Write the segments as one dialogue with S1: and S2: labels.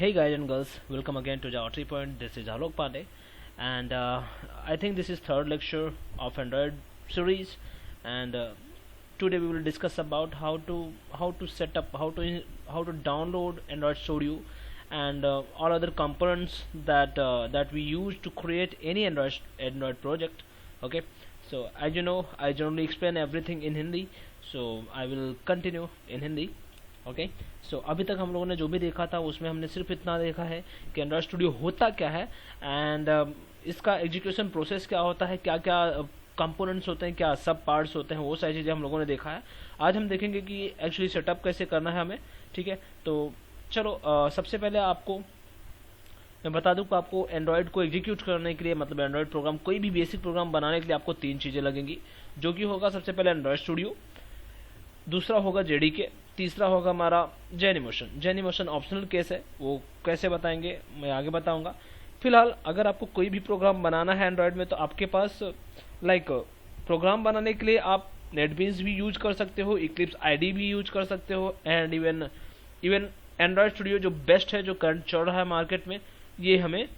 S1: Hey guys and girls, welcome again to Java 3 Point. This is Alok Pandey, and I think this is third lecture of Android series. And today we will discuss about how to set up, how to download Android Studio, and all other components that we use to create any Android project. Okay, so as you know, I generally explain everything in Hindi, so I will continue in Hindi. Okay so अभी तक हम लोगों ने जो भी देखा था उसमें हमने सिर्फ इतना देखा है कि एंड्रॉयड स्टूडियो होता क्या है एंड इसका एग्जीक्यूशन प्रोसेस क्या होता है, क्या क्या कंपोनेंट्स होते हैं, क्या सब पार्ट्स होते हैं, वो सारी चीज़ें हम लोगों ने देखा है। आज हम देखेंगे कि एक्चुअली सेटअप कैसे करना है हमें। ठीक है, तो चलो सबसे पहले आपको मैं बता दूं कि आपको एंड्रॉयड को एग्जीक्यूट करने के लिए, मतलब एंड्रॉयड प्रोग्राम, कोई भी बेसिक प्रोग्राम बनाने के लिए आपको तीन चीज़ें लगेंगी, जो कि होगा सबसे पहले एंड्रॉयड स्टूडियो, दूसरा होगा जेडीके, तीसरा होगा हमारा जेनिमोशन। जेनिमोशन ऑप्शनल केस है, वो कैसे बताएंगे मैं आगे बताऊंगा। फिलहाल अगर आपको कोई भी प्रोग्राम बनाना है एंड्रॉयड में, तो आपके पास प्रोग्राम बनाने के लिए आप नेटबीन्स भी यूज कर सकते हो, इक्लिप्स आईडी भी यूज कर सकते हो, एंड इवन एंड्रॉयड स्टूडियो जो बेस्ट है, जो करंट चल रहा है मार्केट में, ये हमें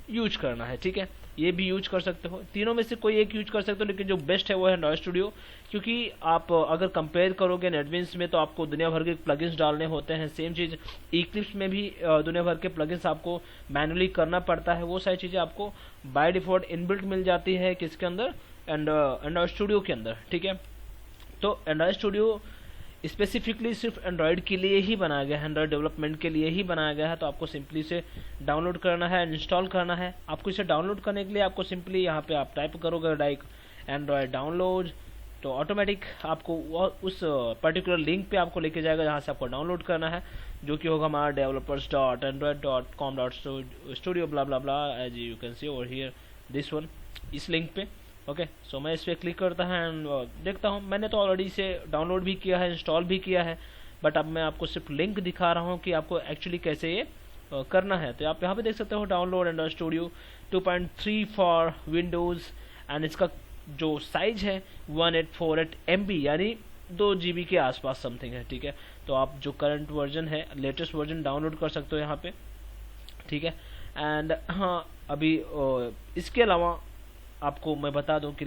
S1: यूज करना है। ठीक है, ये भी यूज कर सकते हो, तीनों में से कोई एक यूज कर सकते हो, लेकिन जो बेस्ट है वो है एंड्रॉयड स्टूडियो। क्योंकि आप अगर कंपेयर करोगे नेटबीन्स में, तो आपको दुनिया भर के प्लगइन्स डालने होते हैं। सेम चीज़ इक्लिप्स में भी दुनिया भर के प्लगइन्स आपको मैनुअली करना पड़ता है। वो सारी चीज़ें आपको बाय डिफॉल्ट इनबिल्ट मिल जाती है किसके अंदर, एंड्रॉयड स्टूडियो के अंदर। ठीक है, तो एंड्रॉयड स्टूडियो स्पेसिफिकली सिर्फ एंड्रॉयड के लिए ही बनाया गया है, एंड्रॉयड डेवलपमेंट के लिए ही बनाया गया है। तो आपको सिंपली इसे डाउनलोड करना है, इंस्टॉल करना है। आपको इसे डाउनलोड करने के लिए आपको सिंपली यहाँ पे आप टाइप करोगे लाइक एंड्रॉयड डाउनलोड, तो ऑटोमेटिक आपको उस पर्टिकुलर लिंक पे आपको लेके जाएगा जहाँ से आपको डाउनलोड करना है, जो कि होगा हमारा developers.android.com.studio blah blah blah, as you can see over here this one, इस लिंक पे। ओके, सो मैं इस पर क्लिक करता हूँ एंड देखता हूँ। मैंने तो ऑलरेडी इसे डाउनलोड भी किया है, इंस्टॉल भी किया है, बट अब मैं आपको सिर्फ लिंक दिखा रहा हूँ कि आपको एक्चुअली कैसे ये करना है। तो आप यहाँ पे देख सकते हो download Android studio 2.3 for Windows, and इसका जो साइज है 1848 MB, यानी 2 GB के आसपास समथिंग है। ठीक है, तो आप जो करंट वर्जन है, लेटेस्ट वर्जन डाउनलोड कर सकते हो यहाँ पे। ठीक है, एंड हाँ अभी इसके अलावा आपको मैं बता दूं कि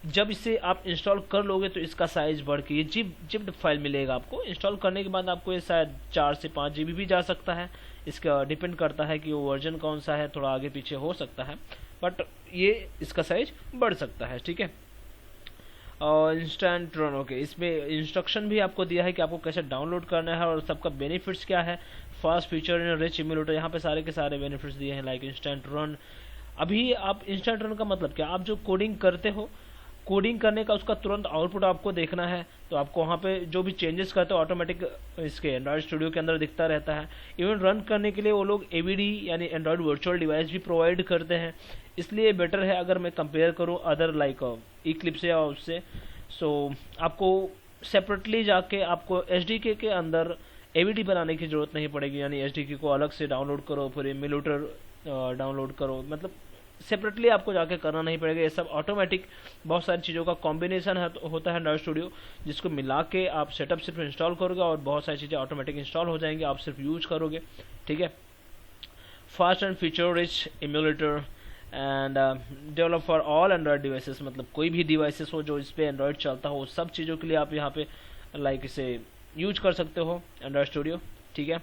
S1: जब इसे आप इंस्टॉल कर लोगे तो इसका साइज बढ़ के ये जिप्ड फाइल मिलेगा आपको। इंस्टॉल करने के बाद आपको ये शायद 4 से 5 GB भी जा सकता है, इसका डिपेंड करता है कि वो वर्जन कौन सा है, थोड़ा आगे पीछे हो सकता है, बट ये इसका साइज बढ़ सकता है। ठीक है, और इंस्टेंट रन, ओके, इसमें इंस्ट्रक्शन भी आपको दिया है कि आपको कैसे डाउनलोड करना है और सबका बेनिफिट्स क्या है। Fast feature in rich emulator, यहाँ पे सारे के सारे बेनिफिट्स दिए हैं, लाइक इंस्टेंट रन। अभी आप इंस्टेंट रन का मतलब क्या, आप जो कोडिंग करते हो, कोडिंग करने का उसका तुरंत आउटपुट आपको देखना है, तो आपको वहाँ पे जो भी चेंजेस करते हो ऑटोमेटिक इसके एंड्रॉयड स्टूडियो के अंदर दिखता रहता है। इवन रन करने के लिए वो लोग AVD यानी एंड्रॉयड वर्चुअल डिवाइस भी प्रोवाइड करते हैं, इसलिए बेटर है अगर मैं कंपेयर करूँ अदर इक्लिप्स या उससे। सो आपको सेपरेटली जाके आपको SDK के अंदर AVD बनाने की जरूरत नहीं पड़ेगी, यानी SDK को अलग से डाउनलोड करो, फिर एमुलेटर डाउनलोड करो, मतलब सेपरेटली आपको जाके करना नहीं पड़ेगा। ये सब ऑटोमेटिक बहुत सारी चीज़ों का कॉम्बिनेशन होता है एंड्रॉयड स्टूडियो, जिसको मिला के आप सेटअप सिर्फ इंस्टॉल करोगे और बहुत सारी चीज़ें ऑटोमेटिक इंस्टॉल हो जाएंगी, आप सिर्फ यूज करोगे। ठीक है, fast and feature rich emulator and develop for all Android devices, मतलब कोई भी डिवाइसेस हो जो इस पर एंड्रॉयड चलता हो, सब चीज़ों के लिए आप यहाँ पे इसे यूज कर सकते हो एंड्रॉयड स्टूडियो। ठीक है,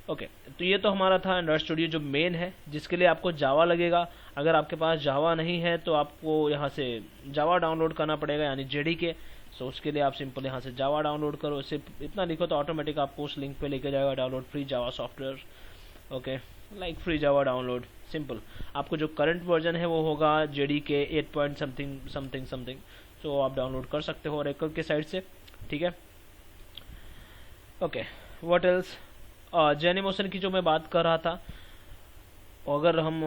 S1: ओके, तो ये तो हमारा था एंड्रॉयड स्टूडियो जो मेन है, जिसके लिए आपको जावा लगेगा। अगर आपके पास जावा नहीं है तो आपको यहाँ से जावा डाउनलोड करना पड़ेगा, यानी जेडीके। सो उसके लिए आप सिंपल यहाँ से जावा डाउनलोड करो, सिर्फ इतना लिखो तो ऑटोमेटिक आपको उस लिंक पे लेके जाएगा, डाउनलोड फ्री जावा software. Okay, like free Java download, simple. आपको जो करंट वर्जन है वो होगा जेडीके 8 पॉइंट समथिंग, तो आप डाउनलोड कर सकते हो ओरेकल के साइट से। ठीक है, ओके, व्हाट एल्स, जेनिमोशन की जो मैं बात कर रहा था, अगर हम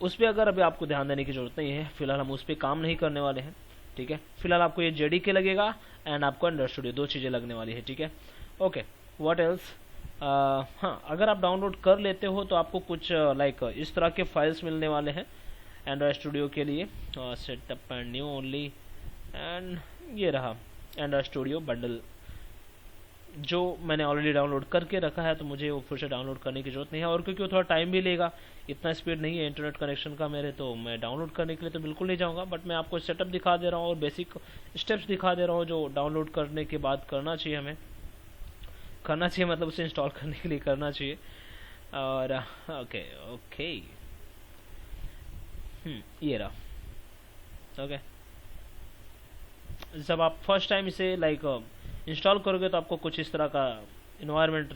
S1: उस पर अगर अभी आपको ध्यान देने की जरूरत नहीं है, फिलहाल हम उस पर काम नहीं करने वाले हैं। ठीक है, फिलहाल आपको ये जेडीके लगेगा एंड आपको एंड्रॉयड स्टूडियो, 2 चीज़ें लगने वाली है। ठीक है, ओके, व्हाट एल्स, हाँ अगर आप डाउनलोड कर लेते हो तो आपको कुछ इस तरह के फाइल्स मिलने वाले हैं एंड्रॉयड स्टूडियो के लिए। Setup and new only, and ये रहा एंड्रॉयड स्टूडियो बंडल, जो मैंने ऑलरेडी डाउनलोड करके रखा है तो मुझे वो फिर से डाउनलोड करने की ज़रूरत नहीं है, और क्योंकि वो थोड़ा टाइम भी लेगा, इतना स्पीड नहीं है इंटरनेट कनेक्शन का मेरे, तो मैं डाउनलोड करने के लिए तो बिल्कुल नहीं जाऊँगा। बट मैं आपको सेटअप दिखा दे रहा हूँ और बेसिक स्टेप्स दिखा दे रहा हूँ जो डाउनलोड करने के बाद करना चाहिए, हमें करना चाहिए मतलब उसे इंस्टॉल करने के लिए करना चाहिए। और ओके ओके ये रहा। ओके, जब आप फर्स्ट टाइम इसे इंस्टॉल करोगे तो आपको कुछ इस तरह का इन्वायरमेंट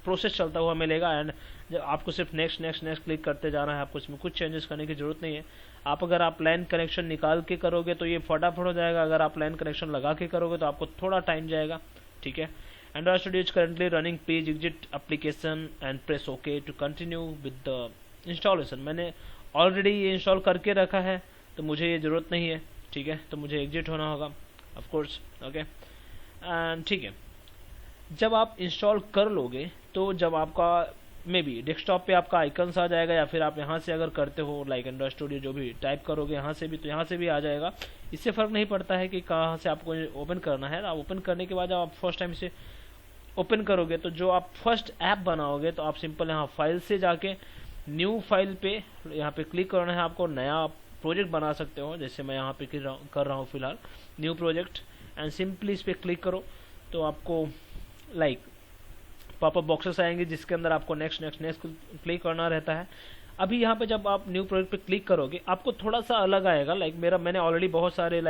S1: प्रोसेस चलता हुआ मिलेगा, एंड जब आपको सिर्फ नेक्स्ट नेक्स्ट नेक्स्ट क्लिक करते जाना है, आपको इसमें कुछ चेंजेस करने की जरूरत नहीं है। अगर आप लैन कनेक्शन निकाल के करोगे तो ये फटाफट हो जाएगा, अगर आप लैन कनेक्शन लगा के करोगे तो आपको थोड़ा टाइम जाएगा, ठीक है। Android Studio is currently running page exit application and press OK to continue with the installation। मैंने ऑलरेडी ये इंस्टॉल करके रखा है तो मुझे ये ज़रूरत नहीं है, ठीक है, तो मुझे एग्जिट होना होगा ऑफ कोर्स। ओके, एंड ठीक है, जब आप इंस्टॉल कर लोगे तो जब आपका मे बी डेस्कटॉप पे आपका आइकन्स आ जाएगा, या फिर आप यहाँ से अगर करते हो Android Studio जो भी टाइप करोगे यहाँ से भी, तो यहाँ से भी आ जाएगा। इससे फ़र्क नहीं पड़ता है कि कहाँ से आपको ओपन करना है। आप ओपन करने के बाद जब आप फर्स्ट टाइम इसे ओपन करोगे तो जो आप फर्स्ट ऐप बनाओगे तो आप सिंपल यहाँ फाइल से जाके न्यू फाइल पे यहाँ पे क्लिक करना है, आपको नया प्रोजेक्ट बना सकते हो, जैसे मैं यहाँ पे कर रहा हूँ फिलहाल न्यू प्रोजेक्ट, एंड सिंपली इस पर क्लिक करो तो आपको पॉपअप बॉक्सेस आएंगे जिसके अंदर आपको नेक्स्ट नेक्स्ट नेक्स्ट क्लिक करना रहता है। अभी यहाँ पे जब आप न्यू प्रोजेक्ट पे क्लिक करोगे आपको थोड़ा सा अलग आएगा, मैंने ऑलरेडी बहुत सारे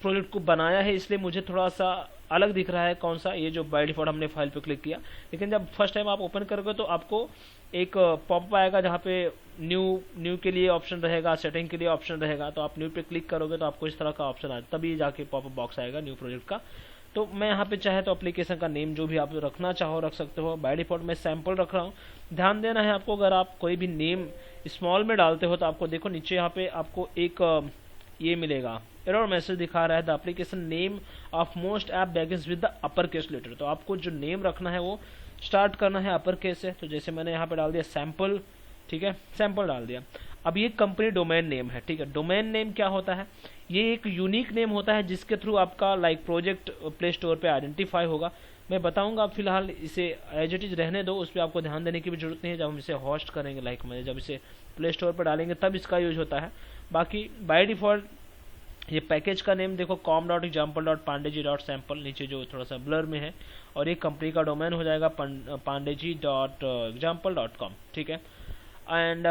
S1: प्रोजेक्ट को बनाया है, इसलिए मुझे थोड़ा सा अलग दिख रहा है कौन सा, ये जो बाय डिफॉल्ट हमने फाइल पे क्लिक किया। लेकिन जब फर्स्ट टाइम आप ओपन करोगे तो आपको एक पॉपअप आएगा जहाँ पे न्यू के लिए ऑप्शन रहेगा, सेटिंग के लिए ऑप्शन रहेगा, तो आप न्यू पे क्लिक करोगे तो आपको इस तरह का ऑप्शन आए, तभी जाके पॉपअप बॉक्स आएगा न्यू प्रोजेक्ट का। तो मैं यहाँ पे चाहे तो एप्लीकेशन का नेम जो भी आप रखना चाहो रख सकते हो। बाय डिफॉल्ट मैं सैम्पल रख रहा हूँ। ध्यान देना है आपको, अगर आप कोई भी नेम स्मॉल में डालते हो तो आपको देखो नीचे यहाँ पे आपको एक ये मिलेगा, एरर मैसेज दिखा रहा है, the application name of most app begins with the upper case letter. तो आपको जो नेम रखना है वो स्टार्ट करना है अपर केस से। तो जैसे मैंने यहाँ पे डाल दिया सैम्पल, ठीक है, सैम्पल डाल दिया। अब ये कंपनी डोमेन नेम है, ठीक है। डोमेन नेम क्या होता है? ये एक यूनिक नेम होता है जिसके थ्रू आपका प्रोजेक्ट प्ले स्टोर पे आइडेंटिफाई होगा। मैं बताऊंगा, फिलहाल इसे एज इट इज रहने दो, उस पर आपको ध्यान देने की भी जरूरत नहीं है। जब हम इसे होस्ट करेंगे मैं जब इसे प्ले स्टोर पर डालेंगे तब इसका यूज होता है। बाकी बाय डिफॉल्ट ये पैकेज का नेम देखो com.example.pandeji.sample, नीचे जो थोड़ा सा ब्लर में है, और ये कंपनी का डोमेन हो जाएगा pandeji.example.com, ठीक है। And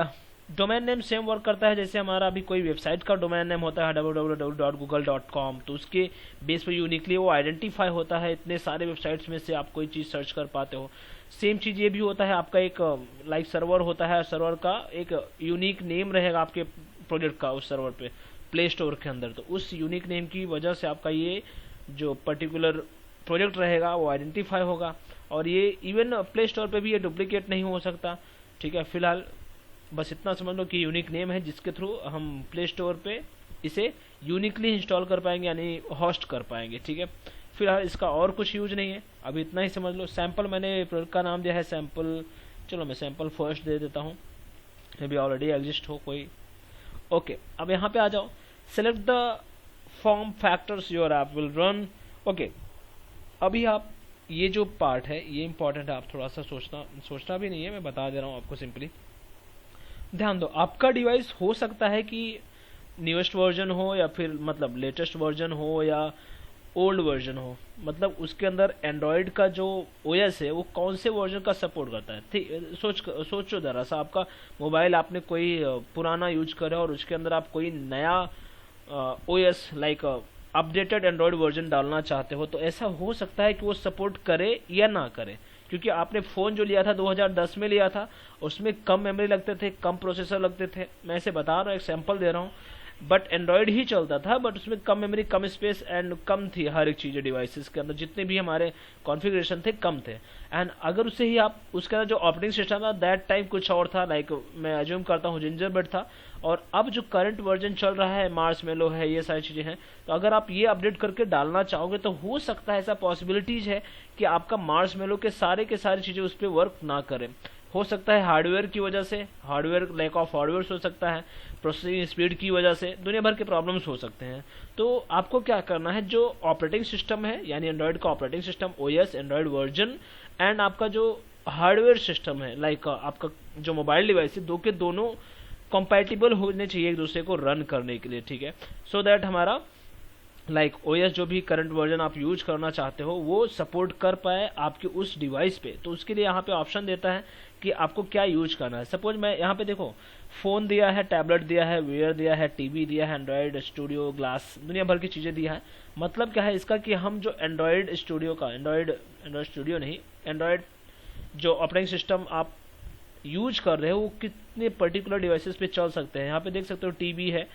S1: domain name same work करता है जैसे हमारा अभी कोई वेबसाइट का डोमेन नेम होता है www.google.com, तो उसके बेस पर यूनिकली वो आइडेंटिफाई होता है। इतने सारे वेबसाइट्स में से आप कोई चीज़ सर्च कर पाते हो। सेम चीज़ ये भी होता है, आपका एक सर्वर होता है, सर्वर का एक यूनिक नेम रहेगा आपके प्रोजेक्ट का उस सर्वर पे प्ले स्टोर के अंदर। तो उस यूनिक नेम की वजह से आपका ये जो पर्टिकुलर प्रोजेक्ट रहेगा वो आइडेंटिफाई होगा, और ये इवन प्ले स्टोर पे भी ये डुप्लीकेट नहीं हो सकता, ठीक है। फिलहाल बस इतना समझ लो कि यूनिक नेम है जिसके थ्रू हम प्ले स्टोर पे इसे यूनिकली इंस्टॉल कर पाएंगे, यानी होस्ट कर पाएंगे, ठीक है। फिलहाल इसका और कुछ यूज नहीं है, अभी इतना ही समझ लो। सैम्पल मैंने प्रोजेक्ट का नाम दिया है सैम्पल, चलो मैं सैम्पल फर्स्ट दे देता हूँ, मे बी ऑलरेडी एग्जिस्ट हो कोई। ओके, अब यहाँ पे आ जाओ, select the form factors your app will run. Okay, अभी आप ये जो पार्ट है ये इंपॉर्टेंट है, आप थोड़ा सा सोचना भी नहीं है, मैं बता दे रहा हूँ आपको सिंपली। ध्यान दो, आपका डिवाइस हो सकता है कि न्यूएस्ट वर्जन हो या फिर लेटेस्ट वर्जन हो या ओल्ड वर्जन हो, उसके अंदर एंड्रॉयड का जो ओएस है वो कौन से वर्जन का सपोर्ट करता है। ठीक, सोचो जरा सा, आपका मोबाइल आपने कोई पुराना यूज करे और उसके अंदर आप कोई नया ओएस अपडेटेड एंड्रॉयड वर्जन डालना चाहते हो, तो ऐसा हो सकता है कि वो सपोर्ट करे या ना करे, क्योंकि आपने फ़ोन जो लिया था 2010 में लिया था, उसमें कम मेमोरी लगते थे, कम प्रोसेसर लगते थे। मैं ऐसे बता रहा हूँ, एक सैंपल दे रहा हूँ, बट एंड्रॉयड ही चलता था, बट उसमें कम मेमोरी, कम स्पेस एंड कम थी हर एक चीज़। डिवाइसेस के अंदर जितने भी हमारे कॉन्फ़िगरेशन थे कम थे, एंड अगर उससे ही आप उसके अंदर जो ऑपरेटिंग सिस्टम था दैट टाइम कुछ और था, मैं अज्यूम करता हूँ जिंजरबर्ड था, और अब जो करंट वर्जन चल रहा है मार्शमैलो है, ये सारी चीज़ें हैं। तो अगर आप ये अपडेट करके डालना चाहोगे तो हो सकता है, ऐसा पॉसिबिलिटीज है कि आपका मार्शमैलो के सारी चीज़ें उस पर वर्क ना करें। हो सकता है हार्डवेयर की वजह से, हार्डवेयर लैक ऑफ हार्डवेयर हो सकता है, प्रोसेसिंग स्पीड की वजह से, दुनिया भर के प्रॉब्लम्स हो सकते हैं। तो आपको क्या करना है, जो ऑपरेटिंग सिस्टम है यानी एंड्रॉयड का operating system OS, Android version, and आपका जो हार्डवेयर सिस्टम है लाइक आपका जो मोबाइल डिवाइस है, दो के दोनों कंपैटिबल होने चाहिए एक दूसरे को रन करने के लिए, ठीक है। सो दैट हमारा लाइक ओएस जो भी करंट वर्जन आप यूज करना चाहते हो वो सपोर्ट कर पाए आपके उस डिवाइस पे। तो उसके लिए यहाँ पे ऑप्शन देता है कि आपको क्या यूज करना है। सपोज मैं यहाँ पे देखो फोन दिया है, टैबलेट दिया है, वेयर दिया है, टीवी दिया है, एंड्रॉयड स्टूडियो, ग्लास, दुनिया भर की चीजें दिया है। मतलब क्या है इसका कि हम जो एंड्रॉयड स्टूडियो का, एंड्रॉयड स्टूडियो नहीं, एंड्रॉयड जो ऑपरेटिंग सिस्टम आप यूज कर रहे हो वो कितने पर्टिकुलर डिवाइसेस पे चल सकते हैं। यहाँ पे देख सकते हो टीवी है,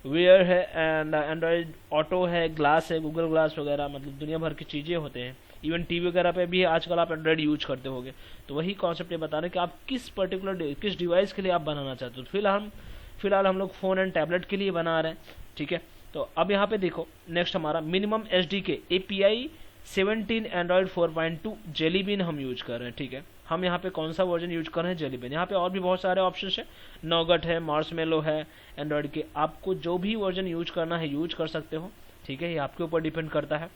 S1: वेयर है, एंड एंड्रॉयड ऑटो है, ग्लास है, गूगल ग्लास वगैरह, मतलब दुनिया भर की चीज़ें होते हैं। इवन टीवी वगैरह पे भी आजकल आप एंड्रॉयड यूज करते होगे। तो वही कॉन्सेप्ट ये बता रहे हैं कि आप किस पर्टिकुलर किस डिवाइस के लिए आप बनाना चाहते हो। फिलहाल हम लोग फ़ोन एंड टैबलेट के लिए बना रहे हैं, ठीक है। तो अब यहाँ पे देखो नेक्स्ट हमारा minimum SDK API 17 Android 4.2 jelly bean हम यूज कर रहे हैं, ठीक है। हम यहाँ पे कौन सा वर्जन यूज कर रहे हैं, जेली बीन। यहाँ पे और भी बहुत सारे ऑप्शन है, नॉगट है, मार्शमेलो है, एंड्रॉयड के, आपको जो भी वर्जन यूज करना है यूज कर सकते हो, ठीक है। ये आपके ऊपर डिपेंड करता है।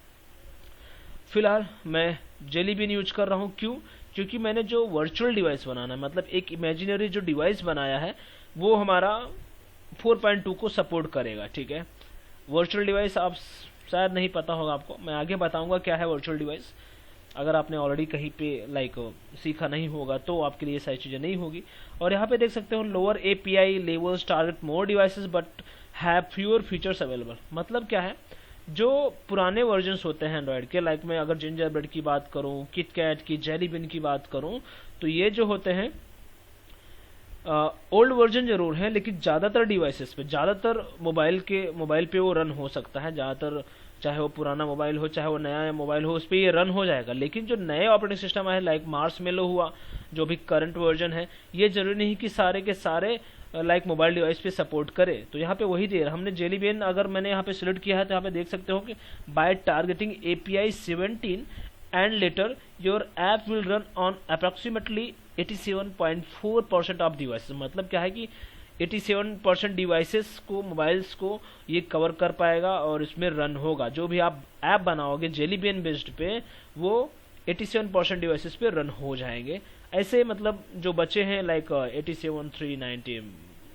S1: फिलहाल मैं जेली बीन यूज कर रहा हूँ, क्यों? क्योंकि मैंने जो वर्चुअल डिवाइस बनाना है, मतलब एक इमेजिनरी जो डिवाइस बनाया है वो हमारा 4.2 को सपोर्ट करेगा, ठीक है। वर्चुअल डिवाइस आप शायद नहीं पता होगा आपको, मैं आगे बताऊंगा क्या है वर्चुअल डिवाइस। अगर आपने ऑलरेडी कहीं पे लाइक सीखा नहीं होगा तो आपके लिए सारी चीज़ें नहीं होगी। और यहाँ पे देख सकते हो lower API levels target more devices but have fewer features available. मतलब क्या है, जो पुराने वर्जन्स होते हैं एंड्रॉयड के, लाइक मैं अगर जिंजर ब्रेड की बात करूँ, किटकैट की, जेली बीन की बात करूँ, तो ये जो होते हैं ओल्ड वर्जन जरूर है, लेकिन ज़्यादातर डिवाइसेस पे, ज़्यादातर मोबाइल पे वो रन हो सकता है। ज़्यादातर चाहे वो पुराना मोबाइल हो चाहे वो नया मोबाइल हो, उस पर ये रन हो जाएगा। लेकिन जो नए ऑपरेटिंग सिस्टम है लाइक मार्शमेलो हुआ, जो भी करंट वर्जन है, ये जरूरी नहीं कि सारे के सारे लाइक मोबाइल डिवाइस पे सपोर्ट करे। तो यहाँ पे वही दे रहा हमने जेली बीन, अगर मैंने यहाँ पे सिलेक्ट किया है तो यहाँ पे देख सकते हो कि by targeting API 17 and later your app will run on approximately 87.4% of devices. मतलब क्या है कि 87% डिवाइसेस को, मोबाइल्स को ये कवर कर पाएगा और इसमें रन होगा। जो भी आप ऐप बनाओगे जेली बीन बेस्ड पे, वो 87% डिवाइसेस पे रन हो जाएंगे। ऐसे मतलब जो बचे हैं लाइक 87, 390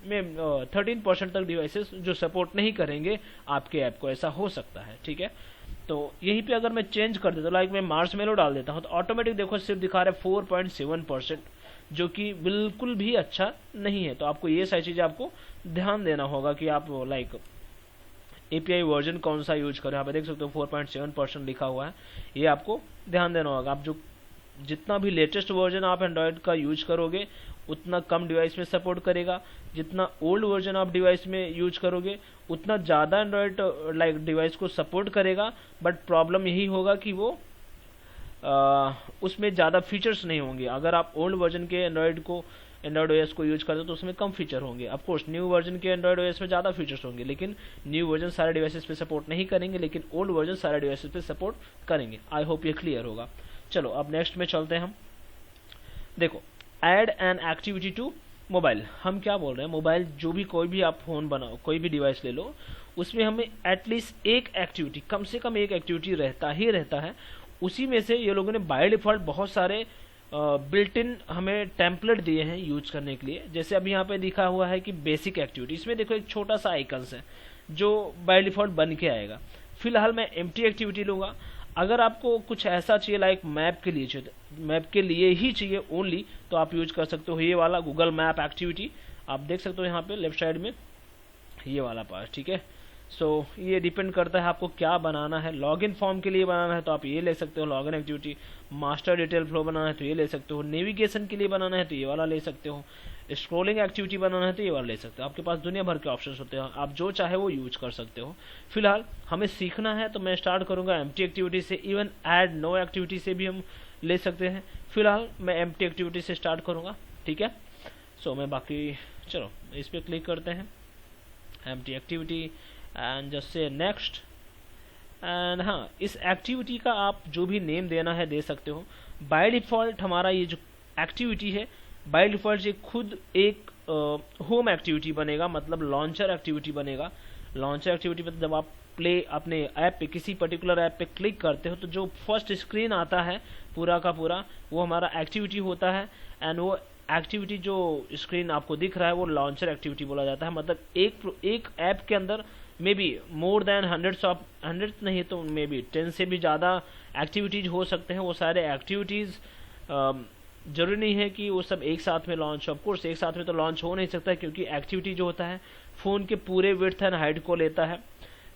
S1: में 13% तक डिवाइसेस जो सपोर्ट नहीं करेंगे आपके ऐप को, ऐसा हो सकता है, ठीक है। तो यहीं पे अगर मैं चेंज कर देता हूँ, लाइक मैं मार्शमेलो डाल देता हूँ, तो ऑटोमेटिक देखो सिर्फ दिखा रहा है 4.7%, जो कि बिल्कुल भी अच्छा नहीं है। तो आपको ये सारी चीज़ें आपको ध्यान देना होगा कि आप लाइक API वर्जन कौन सा यूज करें। यहाँ पे देख सकते हो 4.7% लिखा हुआ है, ये आपको ध्यान देना होगा। आप जो जितना भी लेटेस्ट वर्जन आप एंड्रॉयड का यूज करोगे उतना कम डिवाइस में सपोर्ट करेगा, जितना ओल्ड वर्जन आप डिवाइस में यूज करोगे उतना ज़्यादा एंड्रॉयड लाइक डिवाइस को सपोर्ट करेगा। बट प्रॉब्लम यही होगा कि वो उसमें ज़्यादा फीचर्स नहीं होंगे। अगर आप ओल्ड वर्जन के एंड्रॉयड OS को यूज करते हो तो उसमें कम फीचर होंगे। ऑफ कोर्स न्यू वर्जन के एंड्रॉयड OS में ज़्यादा फीचर्स होंगे, लेकिन न्यू वर्जन सारे डिवाइसेस पे सपोर्ट नहीं करेंगे, लेकिन ओल्ड वर्जन सारे डिवाइसेस पे सपोर्ट करेंगे। आई होप ये क्लियर होगा। चलो अब नेक्स्ट में चलते हैं हम। देखो add an activity to mobile, हम क्या बोल रहे हैं, मोबाइल जो भी कोई भी आप फोन बनाओ, कोई भी डिवाइस ले लो, उसमें हमें एटलीस्ट एक एक्टिविटी, कम से कम एक एक्टिविटी रहता है। उसी में से ये लोगों ने बाय डिफॉल्ट बहुत सारे बिल्ट इन हमें टेम्पलेट दिए हैं यूज करने के लिए। जैसे अभी यहाँ पे दिखा हुआ है कि बेसिक एक्टिविटी, इसमें देखो एक छोटा सा आइकन्स है जो बाय डिफॉल्ट बन के आएगा। फिलहाल मैं एम्प्टी एक्टिविटी लूँगा। अगर आपको कुछ ऐसा चाहिए लाइक मैप के लिए ही चाहिए ओनली, तो आप यूज कर सकते हो ये वाला गूगल मैप एक्टिविटी। आप देख सकते हो यहाँ पे लेफ्ट साइड में ये वाला पार्ट, ठीक है। सो ये डिपेंड करता है आपको क्या बनाना है। लॉगिन फॉर्म के लिए बनाना है तो आप ये ले सकते हो login activity, master detail flow बनाना है तो ये ले सकते हो, नेविगेशन के लिए बनाना है तो ये वाला ले सकते हो, स्क्रोलिंग एक्टिविटी बनाना है तो ये वाला ले सकते हो। आपके पास दुनिया भर के ऑप्शंस होते हैं, आप जो चाहे वो यूज कर सकते हो। फिलहाल हमें सीखना है तो मैं स्टार्ट करूंगा एम्प्टी एक्टिविटी से, इवन ऐड नो एक्टिविटी से भी हम ले सकते हैं। फिलहाल मैं एम्प्टी एक्टिविटी से स्टार्ट करूंगा, ठीक है। सो मैं बाकी चलो इस पर क्लिक करते हैं, empty activity and just say next. And हाँ, इस एक्टिविटी का आप जो भी नेम देना है दे सकते हो। बाय डिफ़ॉल्ट हमारा ये जो एक्टिविटी है बाय डिफॉल्ट ये खुद एक होम एक्टिविटी बनेगा, मतलब लॉन्चर एक्टिविटी बनेगा। लॉन्चर एक्टिविटी मतलब जब आप प्ले अपने ऐप पे, किसी पर्टिकुलर ऐप पे क्लिक करते हो तो जो फर्स्ट स्क्रीन आता है पूरा का पूरा वो हमारा एक्टिविटी होता है। एंड वो एक्टिविटी जो स्क्रीन आपको दिख रहा है वो लॉन्चर एक्टिविटी बोला जाता है। मतलब एक ऐप के अंदर may be more than hundreds नहीं तो मे बी 10 से भी ज़्यादा एक्टिविटीज हो सकते हैं। वो सारे एक्टिविटीज़ जरूरी नहीं है कि वो सब एक साथ में लॉन्च हो। ऑफकोर्स एक साथ में तो लॉन्च हो नहीं सकता, क्योंकि एक्टिविटी जो होता है फ़ोन के पूरे विड्थ एंड हाइट को लेता है।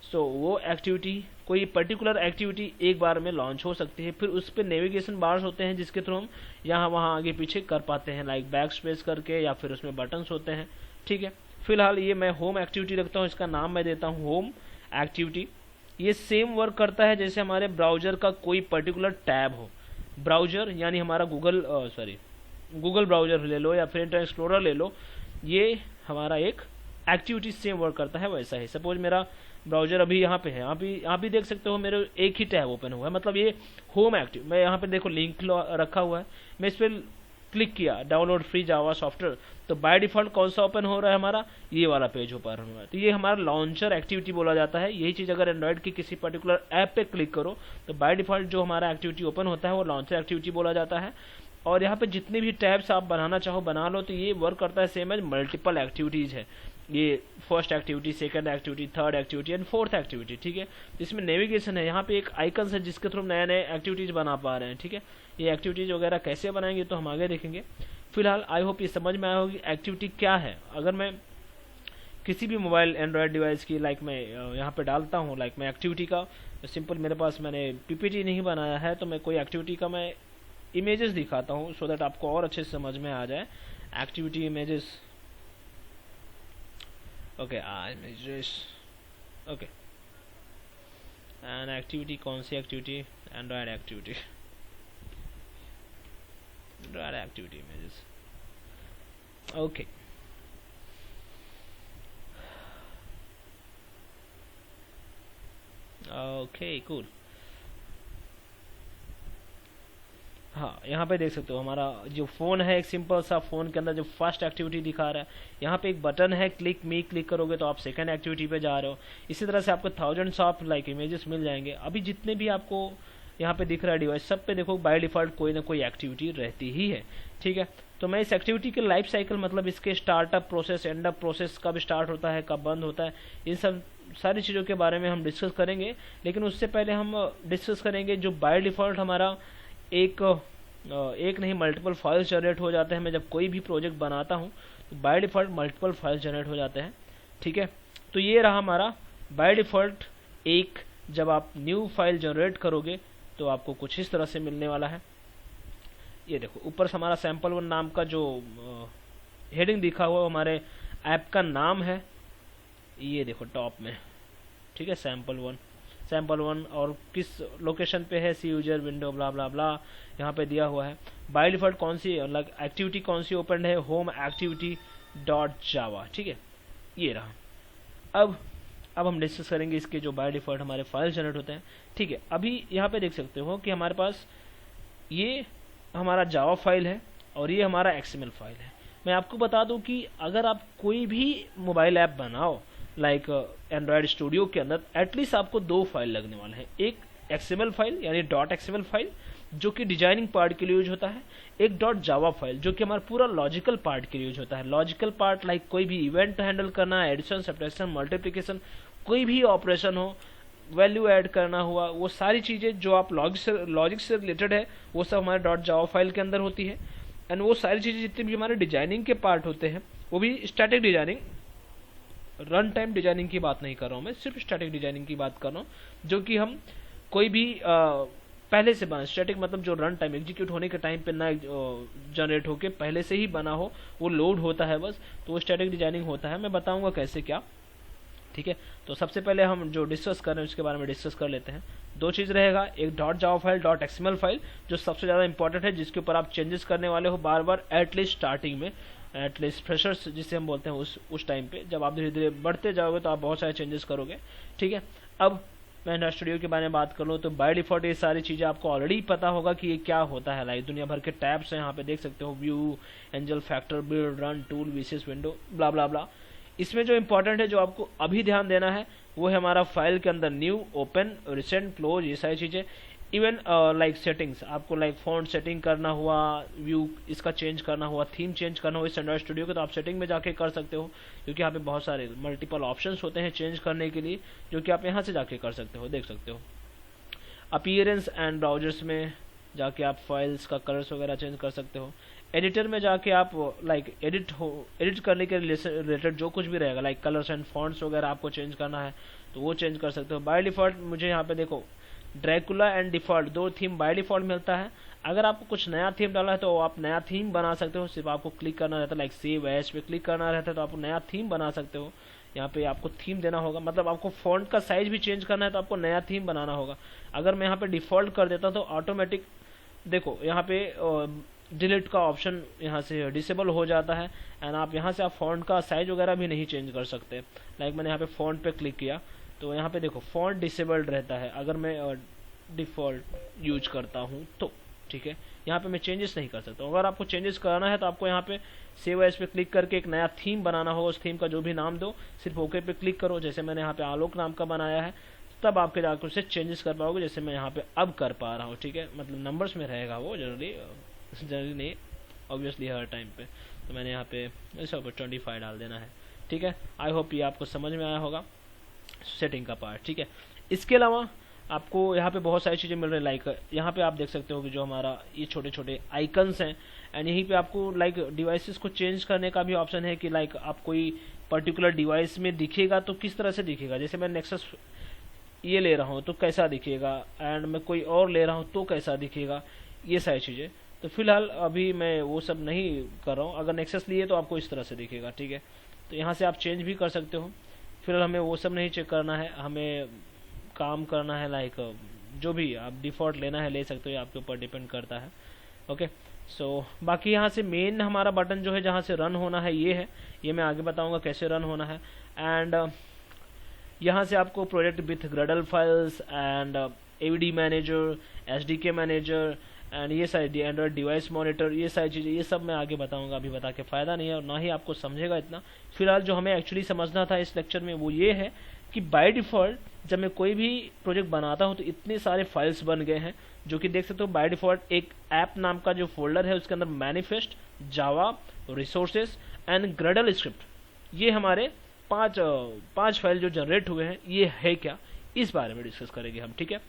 S1: सो वो एक्टिविटी, कोई पर्टिकुलर एक्टिविटी एक बार में लॉन्च हो सकती है। फिर उस पर नेविगेशन बार्स होते हैं जिसके थ्रू हम यहाँ वहाँ आगे पीछे कर पाते हैं, लाइक बैक स्पेस करके, या फिर उसमें बटन्स होते हैं। ठीक है, फिलहाल ये मैं होम एक्टिविटी रखता हूँ, इसका नाम मैं देता हूँ होम एक्टिविटी। ये सेम वर्क करता है जैसे हमारे ब्राउजर का कोई पर्टिकुलर टैब हो। ब्राउजर यानी हमारा गूगल ब्राउजर ले लो या फिर इंटरनेट एक्सप्लोरर ले लो, ये हमारा एक एक्टिविटी सेम वर्क करता है वैसा ही। सपोज मेरा ब्राउजर अभी यहाँ पे है, यहाँ भी देख सकते हो मेरे एक ही टैब ओपन हुआ है, मतलब ये होम एक्टिव। मैं यहाँ पे देखो लिंक रखा हुआ है, मैं इस पर क्लिक किया डाउनलोड फ्री जावा सॉफ्टवेयर, तो बाय डिफॉल्ट कौन सा ओपन हो रहा है हमारा, ये वाला पेज ओपन हो रहा है। तो ये हमारा लॉन्चर एक्टिविटी बोला जाता है। यही चीज़ अगर एंड्रॉइड की किसी पर्टिकुलर ऐप पे क्लिक करो तो बाय डिफॉल्ट जो हमारा एक्टिविटी ओपन होता है वो लॉन्चर एक्टिविटी बोला जाता है। और यहाँ पे जितने भी टैब्स आप बनाना चाहो बना लो। तो ये वर्क करता है सेम एज मल्टीपल एक्टिविटीज़ है, ये first activity, second activity, third activity and fourth activity. ठीक है, इसमें नेविगेशन है, यहाँ पे एक आइकन्स है जिसके थ्रू नए नए एक्टिविटीज़ बना पा रहे हैं। ठीक है, ये एक्टिविटीज़ वगैरह कैसे बनाएंगे तो हम आगे देखेंगे। फिलहाल आई होप ये समझ में आया होगी एक्टिविटी क्या है। अगर मैं किसी भी मोबाइल एंड्रॉयड डिवाइस की लाइक मैं यहाँ पे डालता हूँ, लाइक मैं एक्टिविटी का सिंपल, मेरे पास मैंने पीपीटी नहीं बनाया है तो मैं कोई एक्टिविटी का मैं इमेजेस दिखाता हूँ सो दैट आपको और अच्छे से समझ में आ जाए। Activity images, okay images, okay and activity, कौन सी activity, Android activity, Android activity images, okay. Okay cool, हाँ यहाँ पे देख सकते हो हमारा जो फ़ोन है, एक सिंपल सा फ़ोन के अंदर जो फर्स्ट एक्टिविटी दिखा रहा है, यहाँ पे एक बटन है क्लिक मी, क्लिक करोगे तो आप सेकंड एक्टिविटी पे जा रहे हो। इसी तरह से आपको थाउजेंड्स ऑफ लाइक इमेजेस मिल जाएंगे। अभी जितने भी आपको यहाँ पे दिख रहा है डिवाइस, सब पे देखो बाय डिफ़ॉल्ट कोई ना कोई एक्टिविटी रहती ही है। ठीक है, तो मैं इस एक्टिविटी के लाइफ साइकिल, मतलब इसके startup process, and up process, कब स्टार्ट होता है कब बंद होता है, इन सब सारी चीज़ों के बारे में हम डिस्कस करेंगे। लेकिन उससे पहले हम डिस्कस करेंगे जो बाय डिफ़ॉल्ट हमारा एक नहीं मल्टीपल फाइल्स जनरेट हो जाते हैं। मैं जब कोई भी प्रोजेक्ट बनाता हूँ तो by default multiple files generate हो जाते हैं। ठीक है, तो ये रहा हमारा बाय डिफ़ॉल्ट एक, जब आप न्यू फाइल जनरेट करोगे तो आपको कुछ इस तरह से मिलने वाला है। ये देखो ऊपर से हमारा sample1 नाम का जो हेडिंग दिखा हुआ हमारे ऐप का नाम है, ये देखो टॉप में। ठीक है, sample1 और किस लोकेशन पे है, सी यूजर विंडो ब्ला ब्ला ब्ला यहाँ पे दिया हुआ है। बाय डिफ़ॉल्ट कौन सी एक्टिविटी कौन सी ओपन है, होम एक्टिविटी डॉट जावा। ठीक है, ये रहा। अब हम डिस्कस करेंगे इसके जो बाय डिफ़ॉल्ट हमारे फाइल जनरेट होते हैं। ठीक है, अभी यहाँ पे देख सकते हो कि हमारे पास ये हमारा जावा फाइल है और ये हमारा XML फाइल है। मैं आपको बता दूं कि अगर आप कोई भी मोबाइल ऐप बनाओ लाइक एंड्रॉयड स्टूडियो के अंदर, एटलीस्ट आपको दो फाइल लगने वाले हैं। एक XML फाइल यानी .xml फाइल जो कि डिजाइनिंग पार्ट के लिए यूज होता है, एक .java फाइल जो कि हमारा पूरा लॉजिकल पार्ट के लिए यूज होता है। लॉजिकल पार्ट लाइक कोई भी इवेंट हैंडल करना, एडिशन, सब्ट्रैक्शन, मल्टीप्लिकेशन, कोई भी ऑपरेशन हो, वैल्यू ऐड करना हुआ, वो सारी चीज़ें जो आप लॉजिक से रिलेटेड है वो सब हमारे .java फाइल के अंदर होती है। एंड वो सारी चीज़ें जितनी भी हमारे डिजाइनिंग के पार्ट होते हैं, वो भी static designing, run time designing की बात नहीं कर रहा हूँ मैं, सिर्फ स्टैटिक डिजाइनिंग की बात कर रहा हूँ, जो कि हम कोई भी पहले से बना, स्टैटिक मतलब जो रन टाइम एग्जीक्यूट होने के टाइम पे ना जनरेट होके पहले से ही बना हो, वो लोड होता है बस, तो वो स्टैटिक डिजाइनिंग होता है। मैं बताऊंगा कैसे क्या। ठीक है, तो सबसे पहले हम जो डिस्कस कर रहे हैं उसके बारे में डिस्कस कर लेते हैं। दो चीज़ रहेगा, एक .java फाइल, .xml फाइल जो सबसे ज़्यादा इंपॉर्टेंट है, जिसके ऊपर आप चेंजेस करने वाले हो बार बार, एटलीस्ट स्टार्टिंग में, एटलीस्ट फ्रेशर्स जिसे हम बोलते हैं उस टाइम पे। जब आप धीरे धीरे बढ़ते जाओगे तो आप बहुत सारे चेंजेस करोगे। ठीक है, अब मैं एंड्रॉइड स्टूडियो के बारे में बात कर लूँ तो बाय डिफॉल्ट ये सारी चीज़ें आपको ऑलरेडी पता होगा कि ये क्या होता है। लाइक दुनिया भर के टैब्स हैं, यहाँ पे देख सकते हो, view, angel, factor, build, run, tool, विशेष, विंडो, ब्ला ब्ला ब्ला। इसमें जो इंपॉर्टेंट है, जो आपको अभी ध्यान देना है, वो है हमारा फाइल के अंदर न्यू, ओपन, रिसेंट, क्लोज, ये सारी चीज़ें। इवन लाइक सेटिंग्स, आपको लाइक फॉन्ट सेटिंग करना हुआ, व्यू इसका चेंज करना हुआ, थीम चेंज करना हुआ इस एंड्रॉइड स्टूडियो को, तो आप सेटिंग में जाके कर सकते हो, क्योंकि यहाँ पे बहुत सारे मल्टीपल ऑप्शंस होते हैं चेंज करने के लिए, जो कि आप यहाँ से जाके कर सकते हो, देख सकते हो। अपीयरेंस एंड ब्राउजर्स में जाके आप फाइल्स का कलर्स वगैरह चेंज कर सकते हो। एडिटर में जाके आप लाइक एडिट करने के रिलेटेड जो कुछ भी रहेगा, लाइक कलर्स एंड फॉन्ट्स वगैरह आपको चेंज करना है तो वो चेंज कर सकते हो। बाय डिफॉल्ट मुझे यहाँ पे देखो ड्रैकुला एंड डिफॉल्ट दो थीम बाय डिफॉल्ट मिलता है। अगर आपको कुछ नया थीम डालना है तो आप नया थीम बना सकते हो, सिर्फ आपको क्लिक करना रहता है, लाइक सेव एज पे क्लिक करना रहता है तो आप नया थीम बना सकते हो। यहाँ पे आपको थीम देना होगा, मतलब आपको फॉन्ट का साइज भी चेंज करना है तो आपको नया थीम बनाना होगा। अगर मैं यहाँ पे डिफॉल्ट कर देता तो ऑटोमेटिक देखो यहाँ पे डिलीट का ऑप्शन यहाँ से डिसेबल हो जाता है, एंड आप यहाँ से आप फॉन्ट का साइज वगैरह भी नहीं चेंज कर सकते। लाइक मैंने यहाँ पे फॉन्ट पे क्लिक किया तो यहाँ पे देखो फॉन्ट डिसेबल्ड रहता है अगर मैं डिफ़ॉल्ट यूज करता हूँ तो, ठीक है। यहाँ पे मैं चेंजेस नहीं कर सकता। अगर आपको चेंजेस करना है तो आपको यहाँ पे सेव एज पे क्लिक करके एक नया थीम बनाना होगा, उस थीम का जो भी नाम दो, सिर्फ ओके पे क्लिक करो, जैसे मैंने यहाँ पे आलोक नाम का बनाया है, तब आपके जाकर उसे चेंजेस कर पाओगे, जैसे मैं यहाँ पे अब कर पा रहा हूँ, ठीक है। मतलब नंबर्स में रहेगा वो, जनरली नहीं, ऑब्वियसली हर टाइम पे। तो मैंने यहाँ पे ऐसा 25 डाल देना है, ठीक है। आई होप ये आपको समझ में आया होगा सेटिंग का पार्ट, ठीक है। इसके अलावा आपको यहाँ पे बहुत सारी चीज़ें मिल रही है, लाइक यहाँ पे आप देख सकते हो कि जो हमारा ये छोटे छोटे आइकन्स हैं, एंड यहीं पे आपको लाइक डिवाइसेस को चेंज करने का भी ऑप्शन है कि लाइक आप कोई पर्टिकुलर डिवाइस में दिखेगा तो किस तरह से दिखेगा। जैसे मैं नेक्सस ये ले रहा हूँ तो कैसा दिखेगा, एंड मैं कोई और ले रहा हूँ तो कैसा दिखेगा, ये सारी चीज़ें। तो फिलहाल अभी मैं वो सब नहीं कर रहा हूँ। अगर नेक्सस लिए तो आपको इस तरह से दिखेगा, ठीक है। तो यहाँ से आप चेंज भी कर सकते हो। फिलहाल हमें वो सब नहीं चेक करना है, हमें काम करना है लाइक जो भी आप डिफ़ॉल्ट लेना है ले सकते हो, आपके ऊपर डिपेंड करता है, ओके। सो बाकी यहाँ से मेन हमारा बटन जो है जहाँ से रन होना है ये है, ये मैं आगे बताऊँगा कैसे रन होना है। एंड यहाँ से आपको project with Gradle files and AVD manager, SDK manager and ये सारी एंड्रॉइड डिवाइस मॉनिटर, ये सारी चीज़ें, ये सब मैं आगे बताऊंगा, अभी बता के फ़ायदा नहीं है और ना ही आपको समझेगा इतना। फिलहाल जो हमें एक्चुअली समझना था इस लेक्चर में वो ये है कि बाय डिफ़ॉल्ट जब मैं कोई भी प्रोजेक्ट बनाता हूँ तो इतने सारे फाइल्स बन गए हैं, जो कि देख सकते हो बाय डिफ़ॉल्ट एक ऐप नाम का जो फोल्डर है उसके अंदर manifest, Java, resources and Gradle script, ये हमारे पांच फाइल जो जनरेट हुए हैं, ये है क्या, इस बारे में डिस्कस करेंगे हम, ठीक है।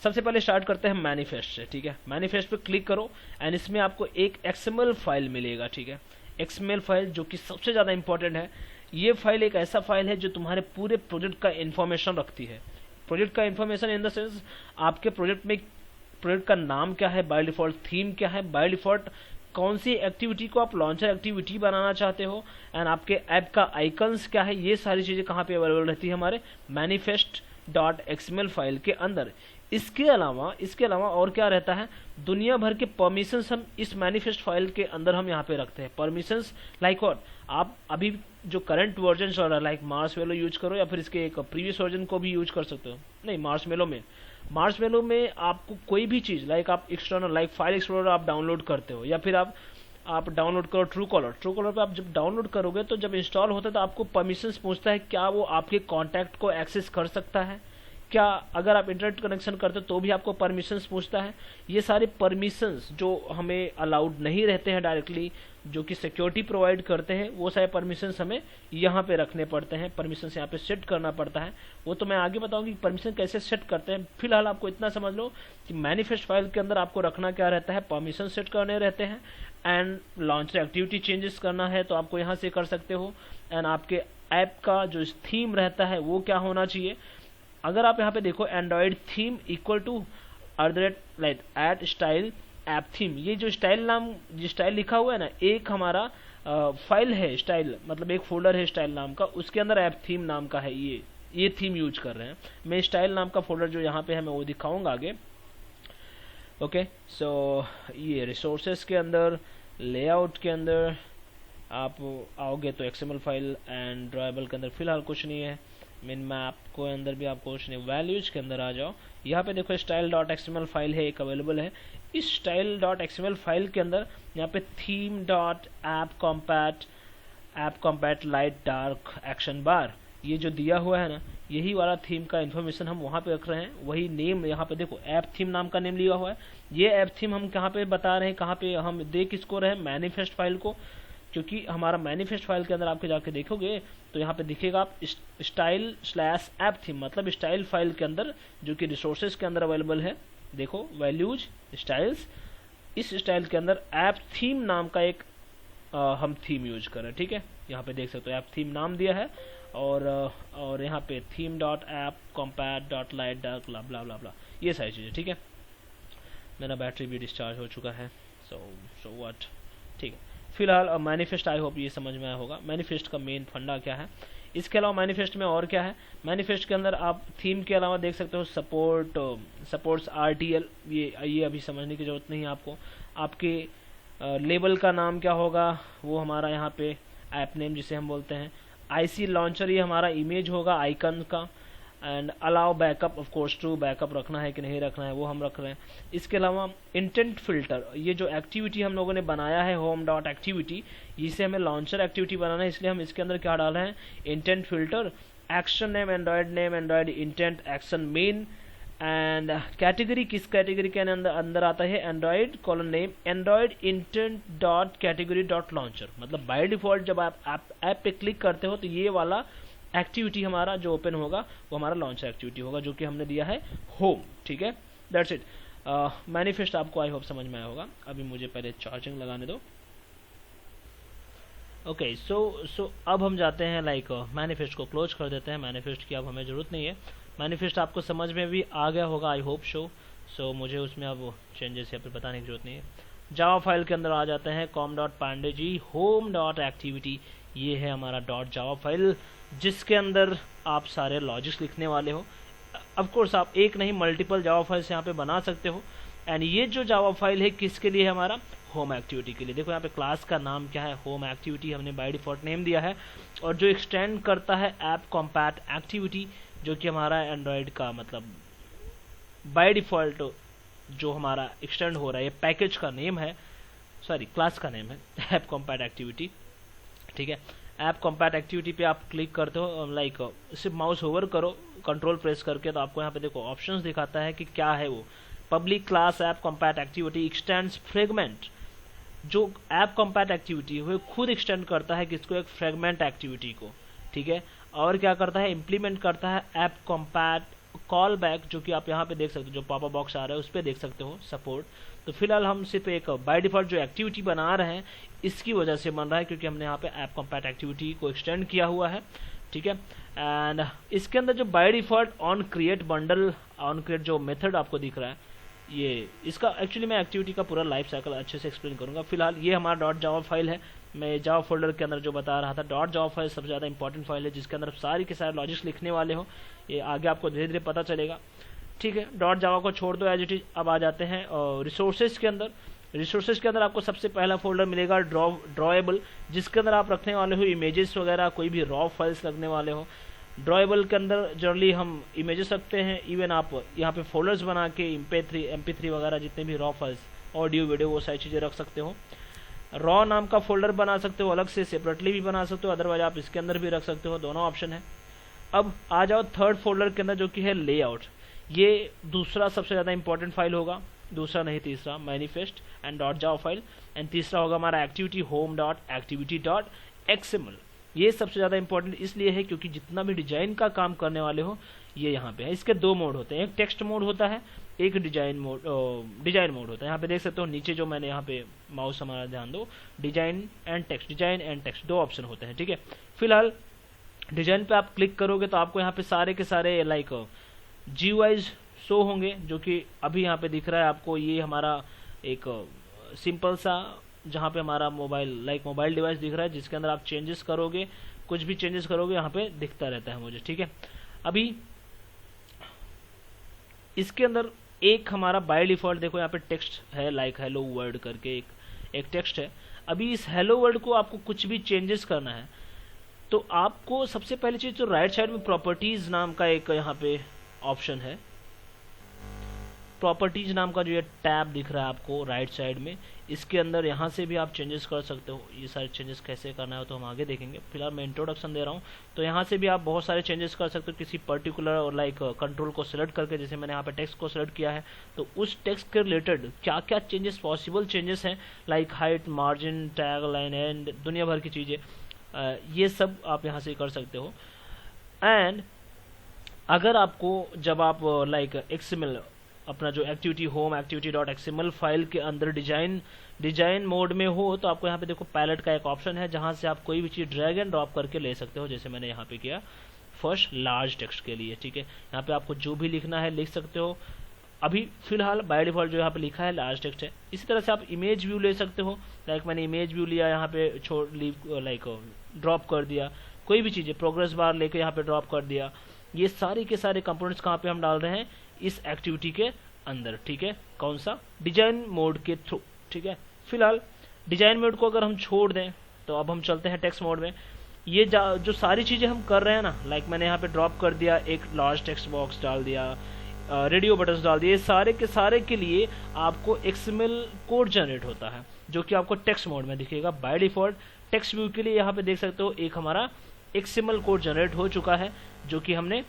S1: सबसे पहले स्टार्ट करते हैं मैनिफेस्ट से, ठीक है। मैनिफेस्ट पे क्लिक करो एंड इसमें आपको एक एक्सएमएल फाइल मिलेगा, ठीक है। एक्सएमएल फाइल जो कि सबसे ज़्यादा इंपॉर्टेंट है। ये फाइल एक ऐसा फाइल है जो तुम्हारे पूरे प्रोजेक्ट का इन्फॉर्मेशन रखती है। प्रोजेक्ट का इन्फॉर्मेशन इन द सेंस आपके प्रोजेक्ट में प्रोजेक्ट का नाम क्या है, बाय डिफ़ॉल्ट थीम क्या है, बाय डिफ़ॉल्ट कौन सी एक्टिविटी को आप लॉन्चर एक्टिविटी बनाना चाहते हो, एंड आपके ऐप का आइकन्स क्या है, ये सारी चीज़ें कहाँ पे अवेलेबल रहती है हमारे manifest.xml फाइल के अंदर। इसके अलावा और क्या रहता है, दुनिया भर के परमिशंस हम इस मैनिफेस्ट फाइल के अंदर हम यहाँ पे रखते हैं। परमिशंस लाइक व्हाट, आप अभी जो करंट वर्जन चल रहा है लाइक मार्शमेलो यूज करो, या फिर इसके एक प्रीवियस वर्जन को भी यूज कर सकते हो। नहीं, मार्शमेलो में आपको कोई भी चीज़ लाइक आप एक्सटर्नल लाइक फाइल एक्सप्लोरर आप डाउनलोड करते हो, या फिर आप डाउनलोड करो ट्रू कॉलर पे आप जब डाउनलोड करोगे तो जब इंस्टॉल होता है तो आपको परमिशंस पूछता है, क्या वो आपके कॉन्टैक्ट को एक्सेस कर सकता है, क्या अगर आप इंटरनेट कनेक्शन करते हो तो भी आपको परमिशंस पूछता है। ये सारे परमिशंस जो हमें अलाउड नहीं रहते हैं डायरेक्टली, जो कि सिक्योरिटी प्रोवाइड करते हैं, वो सारे परमिशंस हमें यहाँ पे रखने पड़ते हैं, परमिशंस यहाँ पे सेट करना पड़ता है। वो तो मैं आगे बताऊंगी परमिशन कैसे सेट करते हैं। फिलहाल आपको इतना समझ लो कि मैनिफेस्ट फाइल के अंदर आपको रखना क्या रहता है, परमिशन सेट करने रहते हैं, एंड लॉन्चर एक्टिविटी चेंजेस करना है तो आपको यहाँ से कर सकते हो, एंड आपके ऐप का जो थीम रहता है वो क्या होना चाहिए। अगर आप यहाँ पे देखो Android theme equal to like at style app theme, ये जो स्टाइल लिखा हुआ है ना, एक हमारा फाइल है स्टाइल, मतलब एक फोल्डर है स्टाइल नाम का, उसके अंदर ऐप थीम नाम का है, ये थीम यूज कर रहे हैं। मैं स्टाइल नाम का फोल्डर जो यहाँ पे है मैं वो दिखाऊंगा आगे, ओके। सो ये रिसोर्सेस के अंदर, लेआउट के अंदर आप आओगे तो एक्सएमएल फाइल एंड ड्राइबल के अंदर फिलहाल कुछ नहीं है। मिन मैप को अंदर भी आपको कुछ नहीं, वैल्यूज के अंदर आ जाओ। यहाँ पे देखो स्टाइल डॉट एक्सएमएल फाइल है एक अवेलेबल है। इस स्टाइल डॉट एक्सएमएल फाइल के अंदर यहाँ पे theme dot app compat light dark action bar, ये जो दिया हुआ है ना, यही वाला थीम का इन्फॉर्मेशन हम वहाँ पे रख रहे हैं। वही नेम यहाँ पे देखो ऐप थीम नाम का नेम लिया हुआ है। ये ऐप थीम हम कहाँ पे बता रहे हैं, कहाँ पे हम दे किसको रहे, मैनिफेस्ट फाइल को, क्योंकि हमारा मैनिफेस्ट फाइल के अंदर आपके जाके देखोगे तो यहाँ पे दिखेगा आप स्टाइल स्लैश ऐप थीम, मतलब स्टाइल फाइल के अंदर जो कि रिसोर्सेज के अंदर अवेलेबल है। देखो वैल्यूज स्टाइल्स, इस स्टाइल के अंदर ऐप थीम नाम का एक हम थीम यूज कर रहे हैं। ठीक है, यहाँ पे देख सकते हो ऐप थीम नाम दिया है और यहाँ पे theme dot app compat dot light dark blah blah blah, ये सारी चीज़ें। ठीक है, मेरा बैटरी भी डिस्चार्ज हो चुका है। सो व्हाट, ठीक है। फिलहाल मैनिफेस्ट आई होप ये समझ में आया होगा मैनिफेस्ट का मेन फंडा क्या है। इसके अलावा मैनिफेस्ट में और क्या है, मैनिफेस्ट के अंदर आप थीम के अलावा देख सकते हो सपोर्ट्स RTL, ये अभी समझने की जरूरत नहीं है आपको। आपके लेबल का नाम क्या होगा, वो हमारा यहाँ पे ऐप नेम जिसे हम बोलते हैं। IC लॉन्चर, ये हमारा इमेज होगा आइकन का। And allow backup, of course true, backup रखना है कि नहीं रखना है वो हम रख रहे हैं। इसके अलावा इंटेंट फिल्टर, ये जो एक्टिविटी हम लोगों ने बनाया है होम डॉट एक्टिविटी, इसे हमें लॉन्चर एक्टिविटी बनाना है, इसलिए हम इसके अंदर क्या डाल रहे हैं, intent filter. Action name Android intent action main. And category, किस कैटेगरी के अंदर आता है, Android colon name Android intent dot category dot launcher. मतलब बाय डिफॉल्ट जब आप ऐप पे क्लिक करते हो तो ये वाला एक्टिविटी हमारा जो ओपन होगा वो हमारा लॉन्चर एक्टिविटी होगा, जो कि हमने दिया है होम। ठीक है, दैट्स इट। मैनिफेस्ट आपको आई होप समझ में आया होगा। अभी मुझे पहले चार्जिंग लगाने दो। ओके, सो अब हम जाते हैं मैनिफेस्ट को क्लोज कर देते हैं। मैनिफेस्ट की अब हमें ज़रूरत नहीं है। मैनिफेस्ट आपको समझ में भी आ गया होगा आई होप सो मुझे उसमें अब चेंजेस या फिर बताने की जरूरत नहीं है। जावा फाइल के अंदर आ जाते हैं, com.pandaji home.activity, ये है हमारा .java फाइल जिसके अंदर आप सारे लॉजिक्स लिखने वाले हो। ऑफ कोर्स आप एक नहीं मल्टीपल जावा फाइल्स यहाँ पे बना सकते हो। एंड ये जो जावा फाइल है किसके लिए है, हमारा होम एक्टिविटी के लिए। देखो यहाँ पे क्लास का नाम क्या है, होम एक्टिविटी हमने बाय डिफॉल्ट नेम दिया है। और जो एक्सटेंड करता है ऐप कॉम्पैट एक्टिविटी, जो कि हमारा एंड्रॉयड का मतलब बाय डिफॉल्ट जो हमारा एक्सटेंड हो रहा है, ये पैकेज का नेम है, सॉरी क्लास का नेम है ऐप कॉम्पैट एक्टिविटी। ठीक है, ऐप कॉम्पैट एक्टिविटी पे आप क्लिक करते हो, सिर्फ माउस ओवर करो कंट्रोल प्रेस करके, तो आपको यहाँ पे देखो ऑप्शंस दिखाता है कि क्या है वो। Public class app compat activity extends fragment, जो ऐप कॉम्पैट एक्टिविटी है वो खुद एक्सटेंड करता है किसको, एक फ्रेगमेंट एक्टिविटी को। ठीक है, और क्या करता है, इम्प्लीमेंट करता है ऐप कॉम्पैट कॉल बैक, जो कि आप यहाँ पे देख सकते हो, जो पॉपअप बॉक्स आ रहा है उस पर देख सकते हो सपोर्ट। तो फिलहाल हम सिर्फ एक बाय डिफॉल्ट जो एक्टिविटी बना रहे हैं इसकी वजह से बन रहा है, क्योंकि हमने यहाँ पे ऐप कॉम्पैट एक्टिविटी को एक्सटेंड किया हुआ है। ठीक है, एंड इसके अंदर जो by default on create bundle on create जो मेथड आपको दिख रहा है, ये इसका एक्चुअली मैं एक्टिविटी का पूरा लाइफ साइकिल अच्छे से एक्सप्लेन करूंगा। फिलहाल ये हमारा .java फाइल है। मैं जावा फोल्डर के अंदर जो बता रहा था, .java फाइल सबसे ज़्यादा इंपॉर्टेंट फाइल है जिसके अंदर सारी के सारे लॉजिक्स लिखने वाले हो। ये आगे आपको धीरे धीरे पता चलेगा। ठीक है, .java को छोड़ दो एज इट इज। अब आ जाते हैं रिसोर्सेज के अंदर। रिसोर्सेज के अंदर आपको सबसे पहला फोल्डर मिलेगा ड्रॉएबल, जिसके अंदर आप रखने वाले हो इमेजेस वगैरह, कोई भी रॉ फाइल्स रखने वाले हो। ड्रॉएबल के अंदर जनरली हम इमेजेस रखते हैं, इवन आप यहाँ पे फोल्डर्स बना के MP3 वगैरह जितने भी रॉ फाइल्स, ऑडियो वीडियो, वो सारी चीज़ें रख सकते हो। रॉ नाम का फोल्डर बना सकते हो, अलग से सेपरेटली भी बना सकते हो, अदरवाइज आप इसके अंदर भी रख सकते हो, दोनों ऑप्शन है। अब आ जाओ थर्ड फोल्डर के अंदर, जो कि है लेआउट। ये दूसरा सबसे ज़्यादा इंपॉर्टेंट फाइल होगा, दूसरा नहीं तीसरा, manifest and .java file. And तीसरा होगा हमारा activity home dot activity dot XML। ये सबसे ज़्यादा इंपॉर्टेंट इसलिए है क्योंकि जितना भी डिजाइन का काम करने वाले हो ये यहाँ पे है। इसके दो मोड होते हैं, एक टेक्स्ट मोड होता है, एक डिजाइन मोड होता है। यहाँ पे देख सकते हो नीचे जो मैंने यहाँ पे माउस हमारा ध्यान दो, डिजाइन एंड टेक्स्ट दो ऑप्शन होते हैं। ठीक है, फिलहाल डिजाइन पे आप क्लिक करोगे तो आपको यहाँ पे सारे के सारे GUIs शो होंगे, जो कि अभी यहाँ पे दिख रहा है आपको। ये हमारा एक सिंपल सा जहाँ पे हमारा मोबाइल डिवाइस दिख रहा है, जिसके अंदर आप चेंजेस करोगे, कुछ भी चेंजेस करोगे यहाँ पे दिखता रहता है मुझे। ठीक है, अभी इसके अंदर एक हमारा बाय डिफॉल्ट देखो यहाँ पे टेक्स्ट है, हेलो वर्ल्ड करके एक टेक्स्ट है। अभी इस हेलो वर्ल्ड को आपको कुछ भी चेंजेस करना है तो आपको सबसे पहली चीज तो राइट साइड में प्रॉपर्टीज नाम का एक यहाँ पे ऑप्शन है, प्रॉपर्टीज नाम का जो ये टैब दिख रहा है आपको राइट साइड में, इसके अंदर यहाँ से भी आप चेंजेस कर सकते हो। ये सारे चेंजेस कैसे करना है तो हम आगे देखेंगे, फिलहाल मैं इंट्रोडक्शन दे रहा हूँ। तो यहाँ से भी आप बहुत सारे चेंजेस कर सकते हो किसी पर्टिकुलर और लाइक कंट्रोल को सिलेक्ट करके। जैसे मैंने यहाँ पे टेक्स्ट को सिलेक्ट किया है, तो उस टेक्स्ट के रिलेटेड क्या क्या चेंजेस पॉसिबल चेंजेस हैं, like height, margin, tag line and दुनिया भर की चीज़ें, ये सब आप यहाँ से कर सकते हो। एंड अगर आपको जब आप लाइक XML अपना जो एक्टिविटी होम activity.xml फाइल के अंदर डिजाइन मोड में हो, तो आपको यहाँ पे देखो पैलेट का एक ऑप्शन है जहाँ से आप कोई भी चीज़ ड्रैग एंड ड्रॉप करके ले सकते हो। जैसे मैंने यहाँ पे किया फर्स्ट लार्ज टेक्स्ट के लिए, ठीक है। यहाँ पे आपको जो भी लिखना है लिख सकते हो। अभी फिलहाल बाय डिफॉल्ट जो यहाँ पे लिखा है लार्ज टेक्स्ट है। इसी तरह से आप इमेज व्यू ले सकते हो, लाइक मैंने इमेज व्यू लिया, यहाँ पे लाइक ड्रॉप कर दिया, कोई भी चीज़ें प्रोग्रेस बार लेके यहाँ पे ड्रॉप कर दिया। ये सारे के सारे कंपोनेंट्स कहाँ पे हम डाल रहे हैं, इस एक्टिविटी के अंदर, ठीक है। कौन सा, डिजाइन मोड के थ्रू, ठीक है। फिलहाल डिजाइन मोड को अगर हम छोड़ दें तो अब हम चलते हैं टेक्स्ट मोड में। ये जो सारी चीज़ें हम कर रहे हैं ना, लाइक मैंने यहाँ पे ड्रॉप कर दिया, एक लार्ज टेक्स्ट बॉक्स डाल दिया, रेडियो बटन्स डाल दिए, सारे के सारे के लिए आपको XML कोड जनरेट होता है जो कि आपको टेक्स्ट मोड में दिखेगा। बाय डिफॉल्ट टेक्स्ट व्यू के लिए यहाँ पे देख सकते हो एक हमारा XML कोड जनरेट हो चुका है जो कि हमने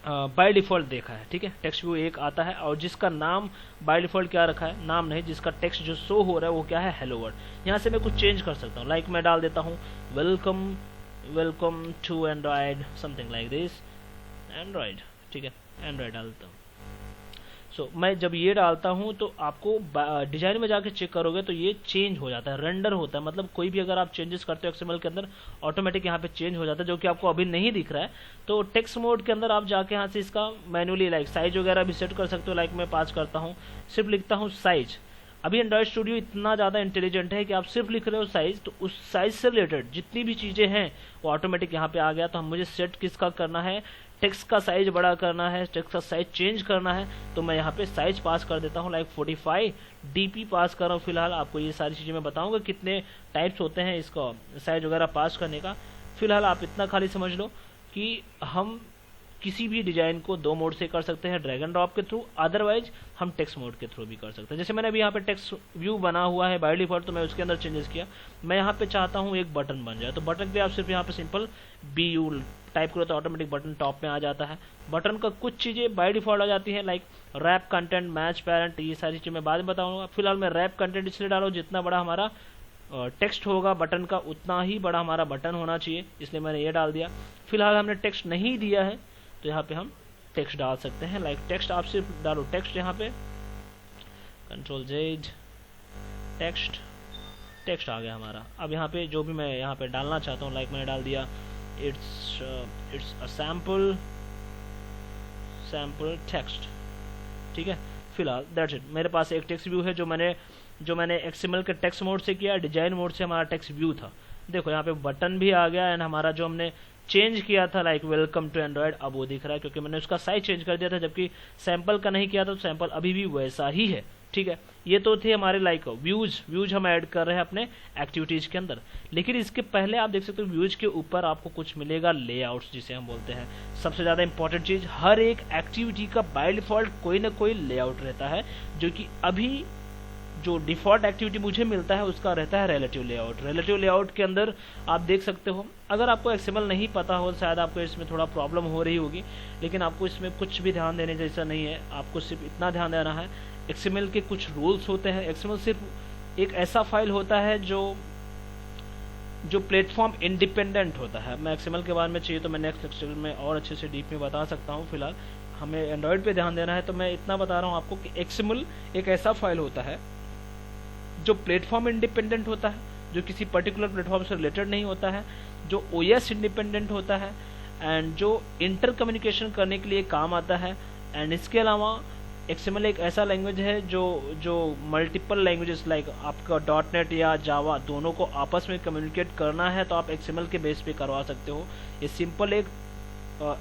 S1: बाय डिफॉल्ट देखा है, ठीक है। टेक्स्ट व्यू एक आता है और जिसका नाम बाय डिफॉल्ट क्या रखा है, नाम नहीं, जिसका टेक्स्ट जो शो हो रहा है वो क्या है, हेलो वर्ल्ड। यहाँ से मैं कुछ चेंज कर सकता हूँ, लाइक मैं डाल देता हूँ welcome to Android, something like this, Android, ठीक है, एंड्रॉयड डाल देता हूँ। सो मैं जब ये डालता हूँ तो आपको डिजाइन में जाके चेक करोगे तो ये चेंज हो जाता है, रेंडर होता है। मतलब कोई भी अगर आप चेंजेस करते हो XML के अंदर, ऑटोमेटिक यहाँ पे चेंज हो जाता है, जो कि आपको अभी नहीं दिख रहा है। तो टेक्स्ट मोड के अंदर आप जाके यहाँ से इसका मैन्युअली लाइक साइज वगैरह भी सेट कर सकते हो। लाइक मैं पास करता हूँ, सिर्फ लिखता हूँ साइज। अभी एंड्रॉइड स्टूडियो इतना ज़्यादा इंटेलिजेंट है कि आप सिर्फ लिख रहे हो साइज, तो उस साइज से रिलेटेड जितनी भी चीज़ें हैं वो ऑटोमेटिक यहाँ पे आ गया। तो हम मुझे सेट किसका करना है, टेक्स्ट का साइज बड़ा करना है, टेक्स्ट का साइज चेंज करना है, तो मैं यहाँ पे साइज पास कर देता हूँ, लाइक 45 DP पास कर रहा हूँ। फिलहाल आपको ये सारी चीज़ें मैं बताऊँगा कितने टाइप्स होते हैं इसका साइज वगैरह पास करने का। फिलहाल आप इतना खाली समझ लो कि हम किसी भी डिजाइन को दो मोड से कर सकते हैं, ड्रैग एंड ड्रॉप के थ्रू, अदरवाइज हम टेक्स्ट मोड के थ्रू भी कर सकते हैं। जैसे मैंने अभी यहाँ पे टेक्स्ट व्यू बना हुआ है बाय डिफॉल्ट, तो मैं उसके अंदर चेंजेस किया। मैं यहाँ पे चाहता हूँ एक बटन बन जाए, तो बटन पे आप सिर्फ यहाँ पे सिंपल BU टाइप करो तो ऑटोमेटिक बटन टॉप में आ जाता है। बटन का कुछ चीज़ें बाय डिफॉल्ट आ जाती है, like wrap content, match parent, ये सारी चीज़ें मैं बाद में बताऊँगा। फिलहाल मैं रैप कंटेंट इसलिए डालूँ, जितना बड़ा हमारा टेक्स्ट होगा बटन का उतना ही बड़ा हमारा बटन होना चाहिए, इसलिए मैंने ये डाल दिया। फिलहाल हमने टेक्स्ट नहीं दिया है तो यहाँ पे हम टेक्स्ट डाल सकते हैं, लाइक टेक्स्ट आप सिर्फ डालो टेक्स्ट, यहाँ पे Ctrl+Z, टेक्स्ट आ गया हमारा। अब यहाँ पे जो भी मैं यहाँ पे डालना चाहता हूँ, लाइक मैंने डाल दिया इट्स अ सैम्पल टेक्स्ट, ठीक है। फिलहाल दैट्स इट, मेरे पास एक टेक्स्ट व्यू है जो मैंने XML के टेक्स्ट मोड से किया, डिजाइन मोड से हमारा टेक्स्ट व्यू था। देखो यहाँ पे बटन भी आ गया एंड हमारा जो हमने चेंज किया था लाइक वेलकम टू एंड्रॉयड, अब वो दिख रहा है क्योंकि मैंने उसका साइज चेंज कर दिया था, जबकि सैंपल का नहीं किया था। तो सैंपल अभी भी वैसा ही है, ठीक है। ये तो थे हमारे लाइक व्यूज हम ऐड कर रहे हैं अपने एक्टिविटीज के अंदर। लेकिन इसके पहले आप देख सकते हो व्यूज के ऊपर आपको कुछ मिलेगा, लेआउट्स जिसे हम बोलते हैं। सबसे ज्यादा इंपॉर्टेंट चीज, हर एक एक्टिविटी का बाय डिफॉल्ट कोई ना कोई लेआउट रहता है, जो कि अभी जो डिफॉल्ट एक्टिविटी मुझे मिलता है उसका रहता है रिलेटिव लेआउट। रिलेटिव लेआउट के अंदर आप देख सकते हो, अगर आपको XML नहीं पता हो, शायद आपको इसमें थोड़ा प्रॉब्लम हो रही होगी, लेकिन आपको इसमें कुछ भी ध्यान देने जैसा नहीं है। आपको सिर्फ इतना ध्यान देना है, XML के कुछ रूल्स होते हैं। XML सिर्फ एक ऐसा फाइल होता है जो प्लेटफॉर्म इंडिपेंडेंट होता है। मैं XML के बारे में चाहिए तो मैं नेक्स्ट लेक्चर में और अच्छे से डीप में बता सकता हूँ। फिलहाल हमें एंड्रॉयड पे ध्यान देना है, तो मैं इतना बता रहा हूँ आपको कि XML एक ऐसा फाइल होता है जो प्लेटफॉर्म इंडिपेंडेंट होता है, जो किसी पर्टिकुलर प्लेटफॉर्म से रिलेटेड नहीं होता है, जो OS इंडिपेंडेंट होता है एंड जो इंटर कम्युनिकेशन करने के लिए काम आता है। एंड इसके अलावा XML एक ऐसा लैंग्वेज है जो मल्टीपल लैंग्वेजेस लाइक आपका .NET या जावा दोनों को आपस में कम्युनिकेट करना है तो आप XML के बेस पे करवा सकते हो। ये सिंपल एक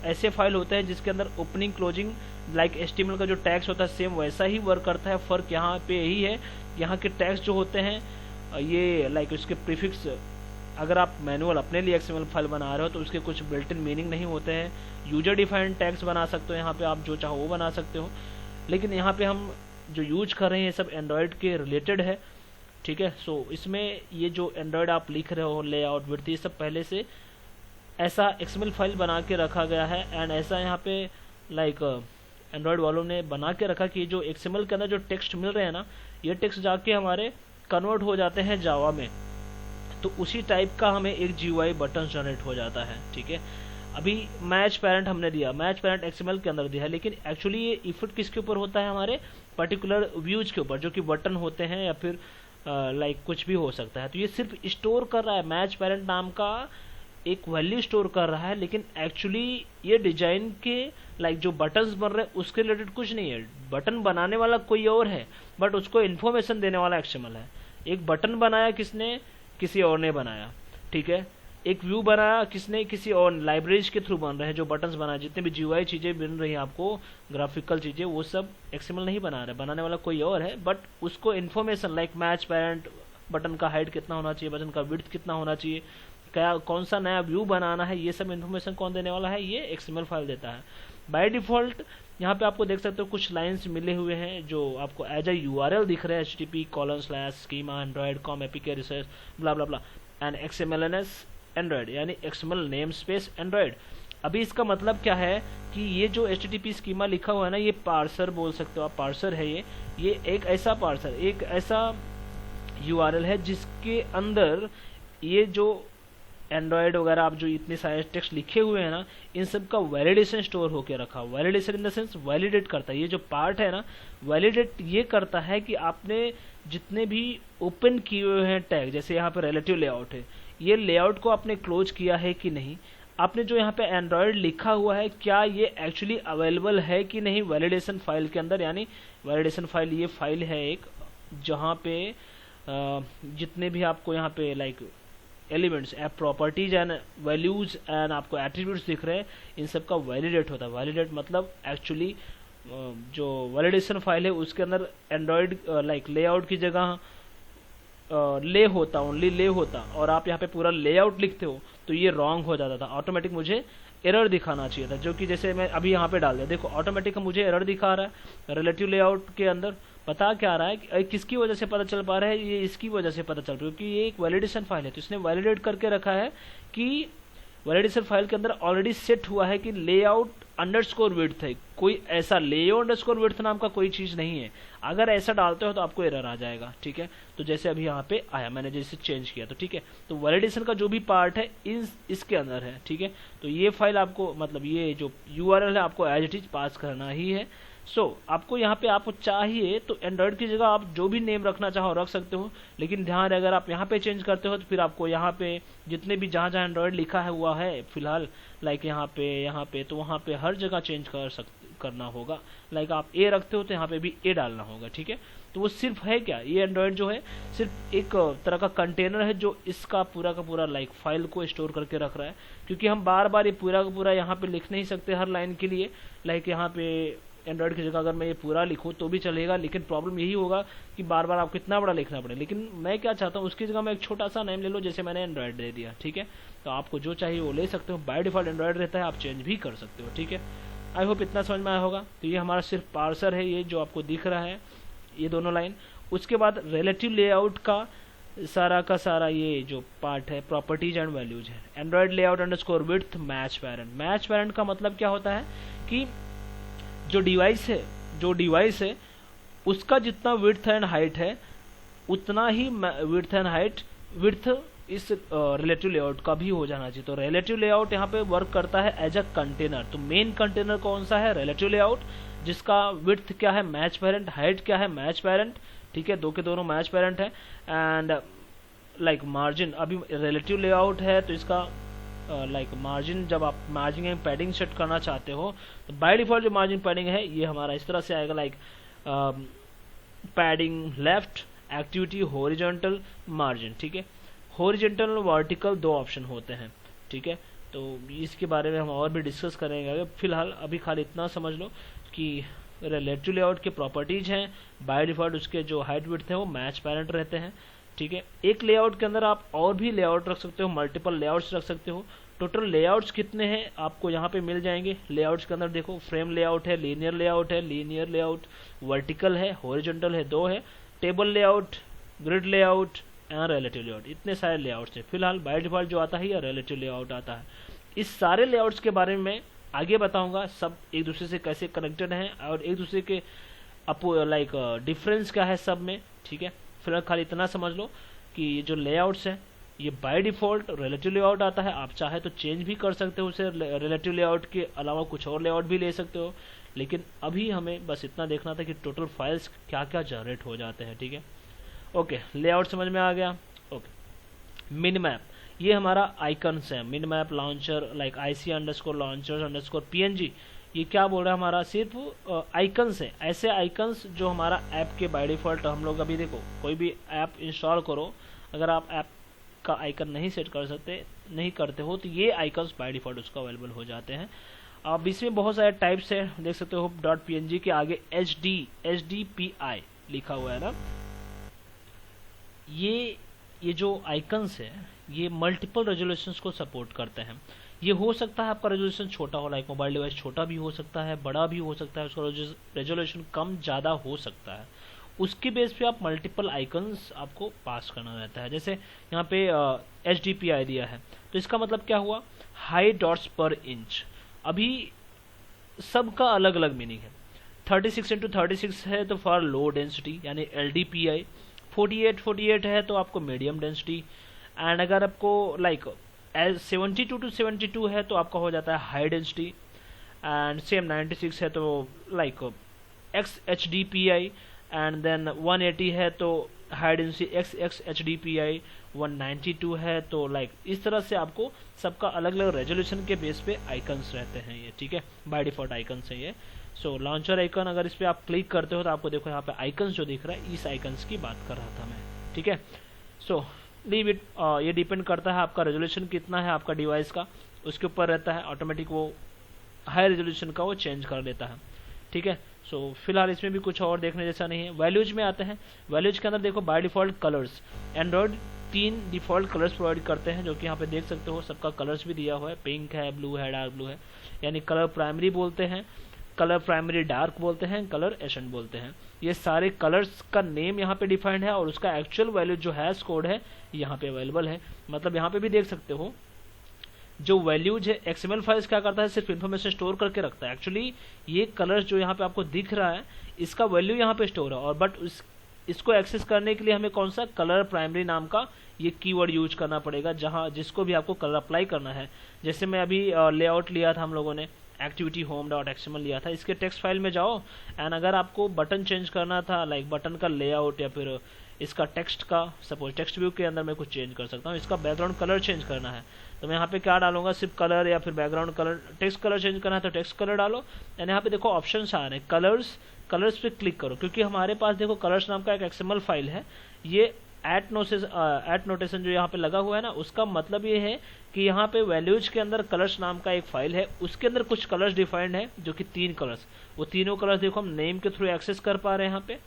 S1: ऐसे फाइल होते हैं जिसके अंदर ओपनिंग क्लोजिंग लाइक HTML का जो टैग्स होता है सेम वैसा ही वर्क करता है। फर्क यहाँ पे यही है, यहाँ के टैग्स जो होते हैं ये लाइक उसके प्रीफिक्स अगर आप मैनुअल अपने लिए XML फाइल बना रहे हो तो उसके कुछ बिल्ट इन मीनिंग नहीं होते हैं। यूजर डिफाइंड टैग्स बना सकते हो, यहाँ पे आप जो चाहो वो बना सकते हो, लेकिन यहाँ पे हम जो यूज कर रहे हैं ये सब एंड्रॉयड के रिलेटेड है, ठीक है। सो इसमें ये जो एंड्रॉयड आप लिख रहे हो, लेआउट, विड्थ, ये सब पहले से ऐसा XML फाइल बना के रखा गया है, एंड ऐसा यहाँ पे लाइक एंड्रॉयड वालों ने बना के रखा कि जो XML के अंदर जो टेक्स्ट मिल रहे हैं ना, ये टेक्स्ट जाके हमारे कन्वर्ट हो जाते हैं जावा में, तो उसी टाइप का हमें एक GUI बटन जनरेट हो जाता है, ठीक है। अभी मैच पेरेंट हमने दिया, मैच पेरेंट XML के अंदर दिया है, लेकिन एक्चुअली ये इफेक्ट किसके ऊपर होता है, हमारे पर्टिकुलर व्यूज के ऊपर, जो कि बटन होते हैं या फिर लाइक कुछ भी हो सकता है। तो ये सिर्फ स्टोर कर रहा है, मैच पेरेंट नाम का एक वैल्यू स्टोर कर रहा है, लेकिन एक्चुअली ये डिजाइन के लाइक जो बटन्स बन रहे हैं उसके रिलेटेड कुछ नहीं है। बटन बनाने वाला कोई और है, बट उसको इन्फॉर्मेशन देने वाला XML है। एक बटन बनाया किसने, किसी और ने बनाया, ठीक है। एक व्यू बनाया किसने, किसी और लाइब्रेरीज के थ्रू बन रहे हैं जो बटन्स बनाए, जितने भी GUI चीजें बन रही हैं आपको, ग्राफिकल चीजें, वो सब XML नहीं बना रहे, बनाने वाला कोई और है, बट उसको information like match parent, button का हाइट कितना होना चाहिए, बटन का विड्थ कितना होना चाहिए, क्या कौन सा नया व्यू बनाना है, ये सब इन्फॉर्मेशन कौन देने वाला है, ये XML फाइल देता है। बाय डिफॉल्ट यहाँ पे आपको देख सकते हो कुछ लाइंस मिले हुए हैं जो आपको एज ए URL दिख रहे हैं, http://schema android.com apk research blah blah blah and XMLNS Android, यानी XML नेम स्पेस एंड्रॉयड। अभी इसका मतलब क्या है कि ये जो HTTP स्कीमा लिखा हुआ है ना, ये पार्सर बोल सकते हो आप, पार्सर है ये एक ऐसा पार्सर, एक ऐसा URL है जिसके अंदर ये जो एंड्रॉयड वगैरह आप जो इतने सारे टेक्स्ट लिखे हुए हैं ना, इन सब का वैलिडेशन स्टोर होकर रखा हुआ। Validation in the sense validate करता है, ये जो पार्ट है ना, वैलिडेट ये करता है कि आपने जितने भी ओपन किए हुए हैं टैग, जैसे यहाँ पे रिलेटिव लेआउट है, ये लेआउट को आपने क्लोज किया है कि नहीं, आपने जो यहाँ पे एंड्रॉयड लिखा हुआ है क्या ये एक्चुअली अवेलेबल है कि नहीं वैलिडेशन फाइल के अंदर। यानी वैलिडेशन फाइल ये फाइल है एक, जहाँ पे जितने भी आपको यहाँ पे like elements, app properties and values and आपको एट्रीब्यूट्स दिख रहे हैं, इन सब का वैलिडेट होता है। वैलिडेट मतलब एक्चुअली जो वैलिडेशन फाइल है उसके अंदर एंड्रॉयड लाइक लेआउट की जगह ले होता, ओनली ले होता, और आप यहाँ पे पूरा लेआउट लिखते हो तो ये रॉन्ग हो जाता था, ऑटोमेटिक मुझे एरर दिखाना चाहिए था, जो कि जैसे मैं अभी यहाँ पे डाल दिया, देखो ऑटोमेटिक मुझे एरर दिखा रहा है रिलेटिव लेआउट के अंदर। पता क्या आ रहा है, किसकी वजह से पता चल पा रहा है, ये इसकी वजह से पता चल रहा है क्योंकि ये एक वैलिडेशन फाइल है, तो इसने वैलिडेट करके रखा है कि वैलिडेशन फाइल के अंदर ऑलरेडी सेट हुआ है कि लेआउट अंडरस्कोर विड्थ है, कोई ऐसा लेआउट अंडरस्कोर विड्थ नाम का कोई चीज नहीं है। अगर ऐसा डालते हो तो आपको एरर आ जाएगा, ठीक है। तो जैसे अभी यहाँ पे आया, मैंने जैसे चेंज किया, तो ठीक है। तो वैलिडेशन का जो भी पार्ट है इसके अंदर है, ठीक है। तो ये फाइल आपको मतलब ये जो URL है आपको एज इट इज पास करना ही है। आपको यहाँ पे आपको चाहिए तो एंड्रॉयड की जगह आप जो भी नेम रखना चाहो रख सकते हो, लेकिन ध्यान अगर आप यहाँ पे चेंज करते हो तो फिर आपको यहाँ पे जितने भी जहाँ जहाँ एंड्रॉयड लिखा है हुआ है फिलहाल, लाइक यहाँ पे तो वहाँ पे हर जगह चेंज करना होगा। लाइक आप A रखते हो तो यहाँ पे भी A डालना होगा, ठीक है। तो वो सिर्फ है क्या, ये एंड्रॉयड जो है सिर्फ एक तरह का कंटेनर है जो इसका पूरा का पूरा लाइक फाइल को स्टोर करके रख रहा है, क्योंकि हम बार बार ये पूरा का पूरा यहाँ पे लिख नहीं सकते हर लाइन के लिए। लाइक यहाँ पे एंड्रॉयड की जगह अगर मैं ये पूरा लिखूँ तो भी चलेगा, लेकिन प्रॉब्लम यही होगा कि बार बार आपको इतना बड़ा लिखना पड़े। लेकिन मैं क्या चाहता हूँ, उसकी जगह मैं एक छोटा सा नेम ले लो, जैसे मैंने एंड्रॉयड दे दिया, ठीक है। तो आपको जो चाहिए वो ले सकते हो, बाय डिफॉल्ट एंड्रॉयड रहता है, आप चेंज भी कर सकते हो, ठीक है। आई होप इतना समझ में आया होगा। तो ये हमारा सिर्फ पार्सर है, ये जो आपको दिख रहा है ये दोनों लाइन। उसके बाद रिलेटिव लेआउट का सारा ये जो पार्ट है प्रॉपर्टीज एंड वैल्यूज है। Android layout underscore width match parent. Match parent का मतलब क्या होता है कि जो डिवाइस है उसका जितना विड्थ एंड हाइट है उतना ही विड्थ एंड हाइट विड्थ इस रिलेटिव लेआउट का भी हो जाना चाहिए। तो रिलेटिव लेआउट यहाँ पे वर्क करता है एज अ कंटेनर। तो मेन कंटेनर कौन सा है, रिलेटिव लेआउट, जिसका विड्थ क्या है मैच पेरेंट, हाइट क्या है मैच पेरेंट, ठीक है, दो के दोनों मैच पेरेंट है। एंड लाइक मार्जिन, अभी रिलेटिव लेआउट है तो इसका लाइक मार्जिन, जब आप मार्जिन एंड पैडिंग सेट करना चाहते हो तो बाय डिफॉल्ट जो मार्जिन पैडिंग है ये हमारा इस तरह से आएगा, like padding left, activity horizontal, margin, ठीक है। हॉरिजॉन्टल और वर्टिकल दो ऑप्शन होते हैं, ठीक है। तो इसके बारे में हम और भी डिस्कस करेंगे। फिलहाल अभी खाली इतना समझ लो कि रिलेटिव लेआउट के प्रॉपर्टीज हैं, बाय डिफॉल्ट उसके जो हाइट विड्थ है वो मैच पेरेंट रहते हैं, ठीक है। एक लेआउट के अंदर आप और भी लेआउट रख सकते हो, मल्टीपल लेआउट्स रख सकते हो। टोटल लेआउट्स कितने हैं आपको यहाँ पे मिल जाएंगे। लेआउट्स के अंदर देखो फ्रेम लेआउट है, लीनियर लेआउट, वर्टिकल है, हॉरिजॉन्टल है, 2 है, table layout, grid layout and relative layout, इतने सारे लेआउट्स हैं। फिलहाल बाय डिफॉल्ट जो आता है या रिलेटिव लेआउट आता है। इस सारे लेआउट्स के बारे में मैं आगे बताऊंगा, सब एक दूसरे से कैसे कनेक्टेड हैं और एक दूसरे के लाइक डिफरेंस क्या है सब में, ठीक है। फिलहाल खाली इतना समझ लो कि ये जो लेआउट्स हैं ये बाय डिफॉल्ट रिलेटिव लेआउट आता है। आप चाहे तो चेंज भी कर सकते हो उसे, रिलेटिव लेआउट के अलावा कुछ और लेआउट भी ले सकते हो, लेकिन अभी हमें बस इतना देखना था कि टोटल फाइल्स क्या क्या जनरेट हो जाते हैं, ठीक है। ओके, लेआउट समझ में आ गया। ओके, मिन मैप, ये हमारा आइकन्स है। मिन मैप लॉन्चर लाइक IC_launchers_png, ये क्या बोल रहा है हमारा, सिर्फ आइकन्स है, ऐसे आइकन्स जो हमारा ऐप के बाय डिफॉल्ट हम लोग अभी देखो कोई भी ऐप इंस्टॉल करो, अगर आप ऐप का आइकन नहीं सेट कर सकते, नहीं करते हो, तो ये आइकन्स बाय डिफॉल्ट उसका अवेलेबल हो जाते हैं। अब इसमें बहुत सारे टाइप्स है, देख सकते हो .png के आगे HDPI लिखा हुआ है ना। ये जो आइकन्स है ये मल्टीपल रेजोल्यूशंस को सपोर्ट करते हैं। ये हो सकता है आपका रेजोल्यूशन छोटा हो, लाइक मोबाइल डिवाइस छोटा भी हो सकता है, बड़ा भी हो सकता है, उसका रेजोल्यूशन कम ज़्यादा हो सकता है। उसके बेस पे आप मल्टीपल आइकन्स आपको पास करना रहता है। जैसे यहाँ पे HDPI दिया है, तो इसका मतलब क्या हुआ, हाई डॉट्स पर इंच। अभी सबका अलग अलग मीनिंग है। 36x36 है तो फॉर लो डेंसिटी यानी LDPI, 48 है तो आपको मीडियम डेंसिटी, एंड अगर आपको लाइक 72 है तो आपका हो जाता है हाई डेंसिटी, एंड सेम 96 है तो लाइक XHDPI, एंड देन 180 है तो हाई डेंसिटी XHDPI, 192 है तो लाइक इस तरह से आपको सबका अलग अलग रेजोल्यूशन के बेस पे आइकन्स रहते हैं ये, ठीक है। बाय डिफॉल्ट आइकन्स है ये। सो लॉन्चर आइकन, अगर इस पे आप क्लिक करते हो तो आपको देखो यहाँ पे आइकन्स जो दिख रहा है, इस आइकन्स की बात कर रहा था मैं, ठीक है। सो लीव इट, ये डिपेंड करता है आपका रेजोल्यूशन कितना है आपका डिवाइस का, उसके ऊपर रहता है, ऑटोमेटिक वो हाई रेजोल्यूशन का वो चेंज कर देता है, ठीक है। सो फिलहाल इसमें भी कुछ और देखने जैसा नहीं है। वैल्यूज में आते हैं। वैल्यूज के अंदर देखो by default colours, Android 3 default colours provide करते हैं, जो कि यहाँ पे देख सकते हो सबका कलर्स भी दिया हुआ है, पिंक है, ब्लू है, डार्क ब्लू है, यानी कलर प्राइमरी बोलते हैं, कलर प्राइमरी डार्क बोलते हैं, कलर एसेंट बोलते हैं। ये सारे कलर्स का नेम यहाँ पे डिफाइंड है और उसका एक्चुअल वैल्यू जो हैश कोड है यहाँ पे अवेलेबल है। मतलब यहाँ पे भी देख सकते हो जो वैल्यूज है, XML फाइल्स क्या करता है, सिर्फ इन्फॉर्मेशन स्टोर करके रखता है। एक्चुअली ये कलर्स जो यहाँ पे आपको दिख रहा है इसका वैल्यू यहाँ पे स्टोर है, और बट इसको एक्सेस करने के लिए हमें कौन सा कलर प्राइमरी नाम का ये कीवर्ड यूज करना पड़ेगा, जहाँ जिसको भी आपको कलर अप्लाई करना है। जैसे मैं अभी लेआउट लिया था हम लोगों ने, एक्टिविटी home.xml लिया था, इसके टेक्स्ट फाइल में जाओ एंड अगर आपको बटन चेंज करना था, लाइक बटन का लेआउट या फिर इसका टेक्स्ट का, सपोज टेक्स्ट व्यू के अंदर मैं कुछ चेंज कर सकता हूँ, इसका बैकग्राउंड कलर चेंज करना है तो मैं यहाँ पे क्या डालूंगा, सिर्फ कलर या फिर background colour, text colour change करना है तो टेक्स्ट कलर डालो। एंड यहाँ पे देखो ऑप्शन आ रहे हैं, कलर्स पे क्लिक करो, क्योंकि हमारे पास देखो कलर्स नाम का एक XML फाइल है। ये एट नोटेशन जो यहाँ पे लगा हुआ है ना, उसका मतलब ये है कि यहाँ पे वैल्यूज के अंदर कलर्स नाम का एक फाइल है, उसके अंदर कुछ कलर्स डिफाइंड है जो कि 3 कलर्स, वो तीनों कलर्स देखो हम नेम के थ्रू एक्सेस कर पा रहे हैं यहाँ पे,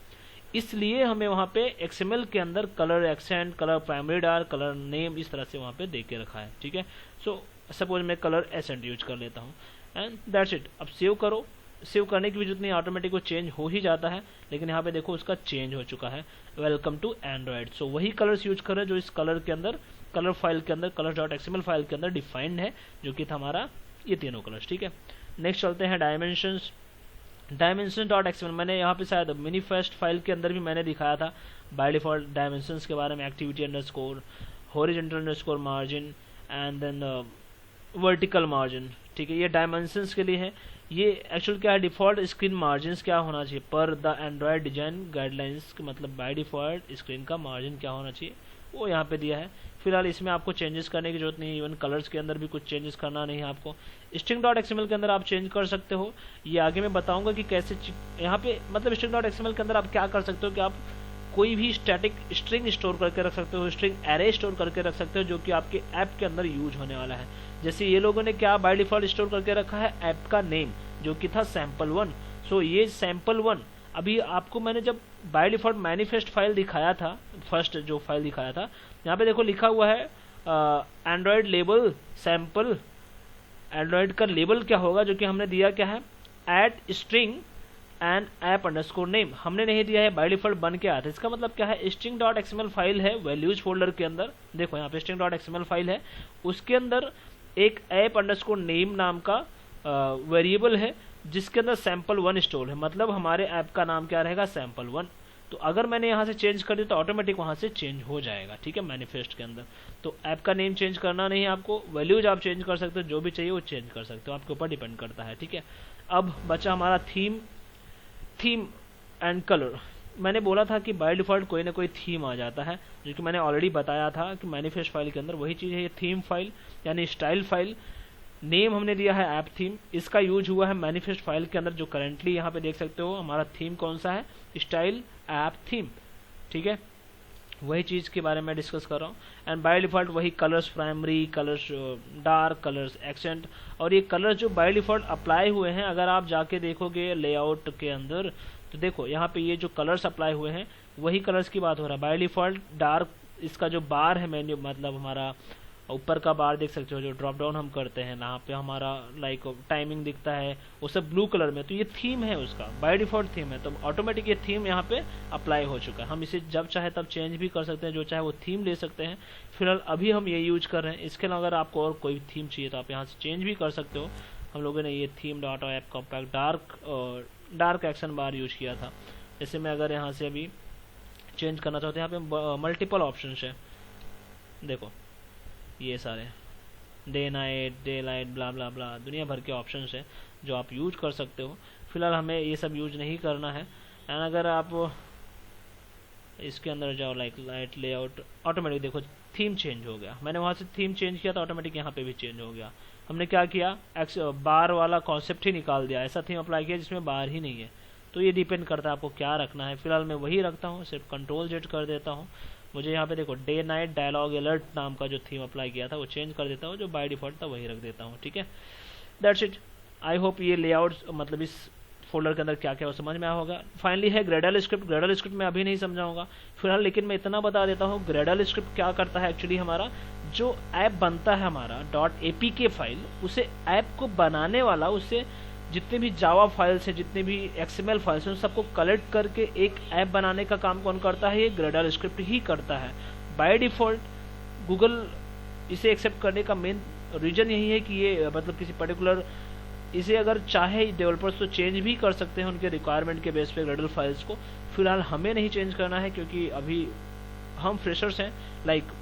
S1: इसलिए हमें वहाँ पे XML के अंदर colour accent, colour primary dark, colour name इस तरह से वहाँ पे दे के रखा है, ठीक है। सो सपोज मैं कलर एसेंट यूज कर लेता हूँ एंड दैट्स इट। अब सेव करो, सेव करने की भी जरूरत नहीं, ऑटोमेटिक वो चेंज हो ही जाता है, लेकिन यहाँ पे देखो उसका चेंज हो चुका है। Welcome to Android. सो वही कलर्स यूज करें जो इस कलर के अंदर, कलर फाइल के अंदर, कलर.xml फाइल के अंदर डिफाइंड है, जो कि था हमारा ये तीनों कलर्स, ठीक है। नेक्स्ट चलते हैं डायमेंशंस। डायमेंशन.xml मैंने यहाँ पे शायद मिनीफेस्ट फाइल के अंदर भी मैंने दिखाया था बाय डिफॉल्ट डायमेंशंस के बारे में, activity underscore, horizontal underscore margin and then vertical margin, ठीक है। ये डायमेंशंस के लिए है। ये एक्चुअल क्या है, डिफॉल्ट स्क्रीन मार्जिन क्या होना चाहिए पर द एंड्रॉयड डिजाइन गाइडलाइंस, मतलब बाय डिफॉल्ट स्क्रीन का मार्जिन क्या होना चाहिए वो यहाँ पे दिया है। फिलहाल इसमें आपको चेंजेस करने की जरूरत नहीं है, इवन कलर्स के अंदर भी कुछ चेंजेस करना नहीं है आपको। string.xml के अंदर आप चेंज कर सकते हो, ये आगे मैं बताऊंगा कि कैसे यहाँ पे, मतलब string.xml के अंदर आप क्या कर सकते हो कि आप कोई भी स्टैटिक स्ट्रिंग स्टोर करके रख सकते हो, स्ट्रिंग एरे स्टोर करके रख सकते हो, जो कि आपके ऐप के अंदर यूज होने वाला है। जैसे ये लोगों ने क्या बाय डिफॉल्ट स्टोर करके रखा है, ऐप का नेम जो कि था sample1। सो ये sample1 अभी आपको मैंने जब बाय डिफॉल्ट मैनिफेस्ट फाइल दिखाया था, फर्स्ट जो फाइल दिखाया था, यहाँ पे देखो लिखा हुआ है एंड्रॉयड लेबल सैम्पल। एंड्रॉयड का लेबल क्या होगा, जो कि हमने दिया क्या है, at string and app underscore name, हमने नहीं दिया है, बाय डिफॉल्ट बन के आता है। इसका मतलब क्या है, स्ट्रिंग डॉट एक्सएमएल फाइल है वैल्यूज फोल्डर के अंदर, देखो यहाँ पे स्ट्रिंग डॉट एक्सएमएल फाइल है, उसके अंदर एक ऐप अंडरस्कोर नेम नाम का वेरिएबल है जिसके अंदर sample1 स्टोर है, मतलब हमारे ऐप का नाम क्या रहेगा, sample1। तो अगर मैंने यहाँ से चेंज कर दिया तो ऑटोमेटिक वहाँ से चेंज हो जाएगा, ठीक है, मैनिफेस्ट के अंदर। तो ऐप का नेम चेंज करना नहीं है आपको, वैल्यूज आप चेंज कर सकते हो, जो भी चाहिए वो चेंज कर सकते हो, आपके ऊपर डिपेंड करता है, ठीक है। अब बचा हमारा थीम एंड कलर। मैंने बोला था कि बाय डिफॉल्ट कोई ना कोई थीम आ जाता है, जो कि मैंने ऑलरेडी बताया था कि मैनिफेस्ट फाइल के अंदर वही चीज़ है, ये थीम फाइल यानी स्टाइल फाइल। नेम हमने दिया है ऐप थीम, इसका यूज हुआ है मैनिफेस्ट फाइल के अंदर, जो करंटली यहाँ पे देख सकते हो हमारा थीम कौन सा है, स्टाइल ऐप थीम, ठीक है, वही चीज़ के बारे में डिस्कस कर रहा हूँ। एंड बाय डिफॉल्ट वही colours, primary colours, dark colours, accent, और ये कलर्स जो बाय डिफॉल्ट अप्लाई हुए हैं, अगर आप जाके देखोगे लेआउट के अंदर तो देखो यहाँ पे ये जो कलर्स अप्लाई हुए हैं वही कलर्स की बात हो रहा है। बाय डिफॉल्ट डार्क, इसका जो बार है मेन्यू, मतलब हमारा ऊपर का बार देख सकते हो, जो ड्रॉप डाउन हम करते हैं यहाँ पे हमारा लाइक टाइमिंग दिखता है, वो सब ब्लू कलर में, तो ये थीम है उसका, बाय डिफॉल्ट थीम है, तो ऑटोमेटिक ये थीम यहाँ पे अप्लाई हो चुका है। हम इसे जब चाहे तब चेंज भी कर सकते हैं, जो चाहे वो थीम ले सकते हैं। फिलहाल अभी हम ये यूज कर रहे हैं, इसके अलावा अगर आपको और कोई थीम चाहिए तो आप यहाँ से चेंज भी कर सकते हो। हम लोगों ने ये theme dot app compact dark action bar use किया था। जैसे मैं अगर यहाँ से अभी चेंज करना चाहते हैं, यहाँ पे मल्टीपल ऑप्शन है, देखो ये सारे डे नाइट, डे लाइट, ब्ला ब्ला ब्ला, दुनिया भर के ऑप्शंस है जो आप यूज कर सकते हो। फिलहाल हमें ये सब यूज नहीं करना है। एंड अगर आप इसके अंदर जाओ लाइक लाइट लेआउट, ऑटोमेटिक देखो थीम चेंज हो गया, मैंने वहाँ से थीम चेंज किया तो ऑटोमेटिक यहाँ पे भी चेंज हो गया। हमने क्या किया, बार वाला कॉन्सेप्ट ही निकाल दिया, ऐसा थीम अप्लाई किया जिसमें बार ही नहीं है। तो ये डिपेंड करता है आपको क्या रखना है। फिलहाल मैं वही रखता हूँ, सिर्फ Ctrl+Z कर देता हूँ। मुझे यहाँ पे देखो डे नाइट डायलॉग अलर्ट नाम का जो थीम अप्लाई किया था वो चेंज कर देता हूँ, जो बाय डिफॉल्ट था वही रख देता हूँ, ठीक है। That's it. आई होप ये लेआउट मतलब इस फोल्डर के अंदर क्या क्या वो समझ में आया होगा। फाइनली है ग्रेडल स्क्रिप्ट। ग्रेडल स्क्रिप्ट मैं अभी नहीं समझाऊंगा फिलहाल, लेकिन मैं इतना बता देता हूँ ग्रेडल स्क्रिप्ट क्या करता है। एक्चुअली हमारा जो ऐप बनता है हमारा .apk फाइल, उसे ऐप को बनाने वाला, उससे जितने भी जावा फाइल्स है, जितने भी XML फाइल्स हैं, उन सबको कलेक्ट करके एक ऐप बनाने का काम कौन करता है, ये ग्रेडल स्क्रिप्ट ही करता है। बाय डिफॉल्ट गूगल इसे एक्सेप्ट करने का मेन रीजन यही है कि ये मतलब किसी पर्टिकुलर, इसे अगर चाहे डेवलपर्स तो चेंज भी कर सकते हैं उनके रिक्वायरमेंट के बेस पे ग्रेडल फाइल्स को। फिलहाल हमें नहीं चेंज करना है क्योंकि अभी हम फ्रेशर्स हैं, लाइक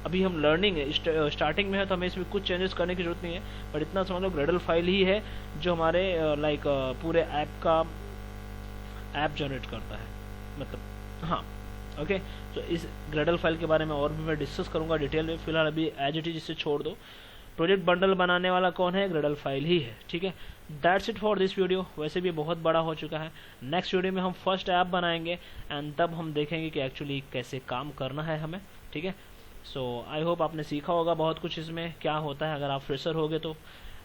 S1: अभी हम लर्निंग है, स्टार्टिंग में है, तो हमें इसमें कुछ चेंजेस करने की जरूरत नहीं है। बट इतना समझ लो ग्रेडल फाइल ही है जो हमारे लाइक पूरे ऐप का ऐप जनरेट करता है, मतलब हाँ ओके। तो इस ग्रेडल फाइल के बारे में और भी मैं डिस्कस करूंगा डिटेल में। फिलहाल अभी एज इट इज इसे छोड़ दो। प्रोजेक्ट बंडल बनाने वाला कौन है, ग्रेडल फाइल ही है, ठीक है। That's it for this video. वैसे भी बहुत बड़ा हो चुका है। नेक्स्ट वीडियो में हम फर्स्ट ऐप बनाएंगे एंड तब हम देखेंगे कि एक्चुअली कैसे काम करना है हमें, ठीक है। सो आई होप आपने सीखा होगा बहुत कुछ इसमें क्या होता है अगर आप फ्रेशर होगे तो।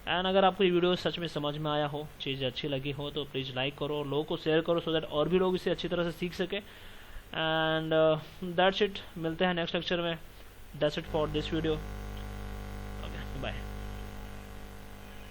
S1: एंड अगर आपको ये वीडियो सच में समझ में आया हो, चीज़ अच्छी लगी हो, तो प्लीज़ लाइक करो, लोगों को शेयर करो, सो दैट और भी लोग इसे अच्छी तरह से सीख सके। एंड दैट्स इट, मिलते हैं नेक्स्ट लेक्चर में। That's it for this video, okay bye.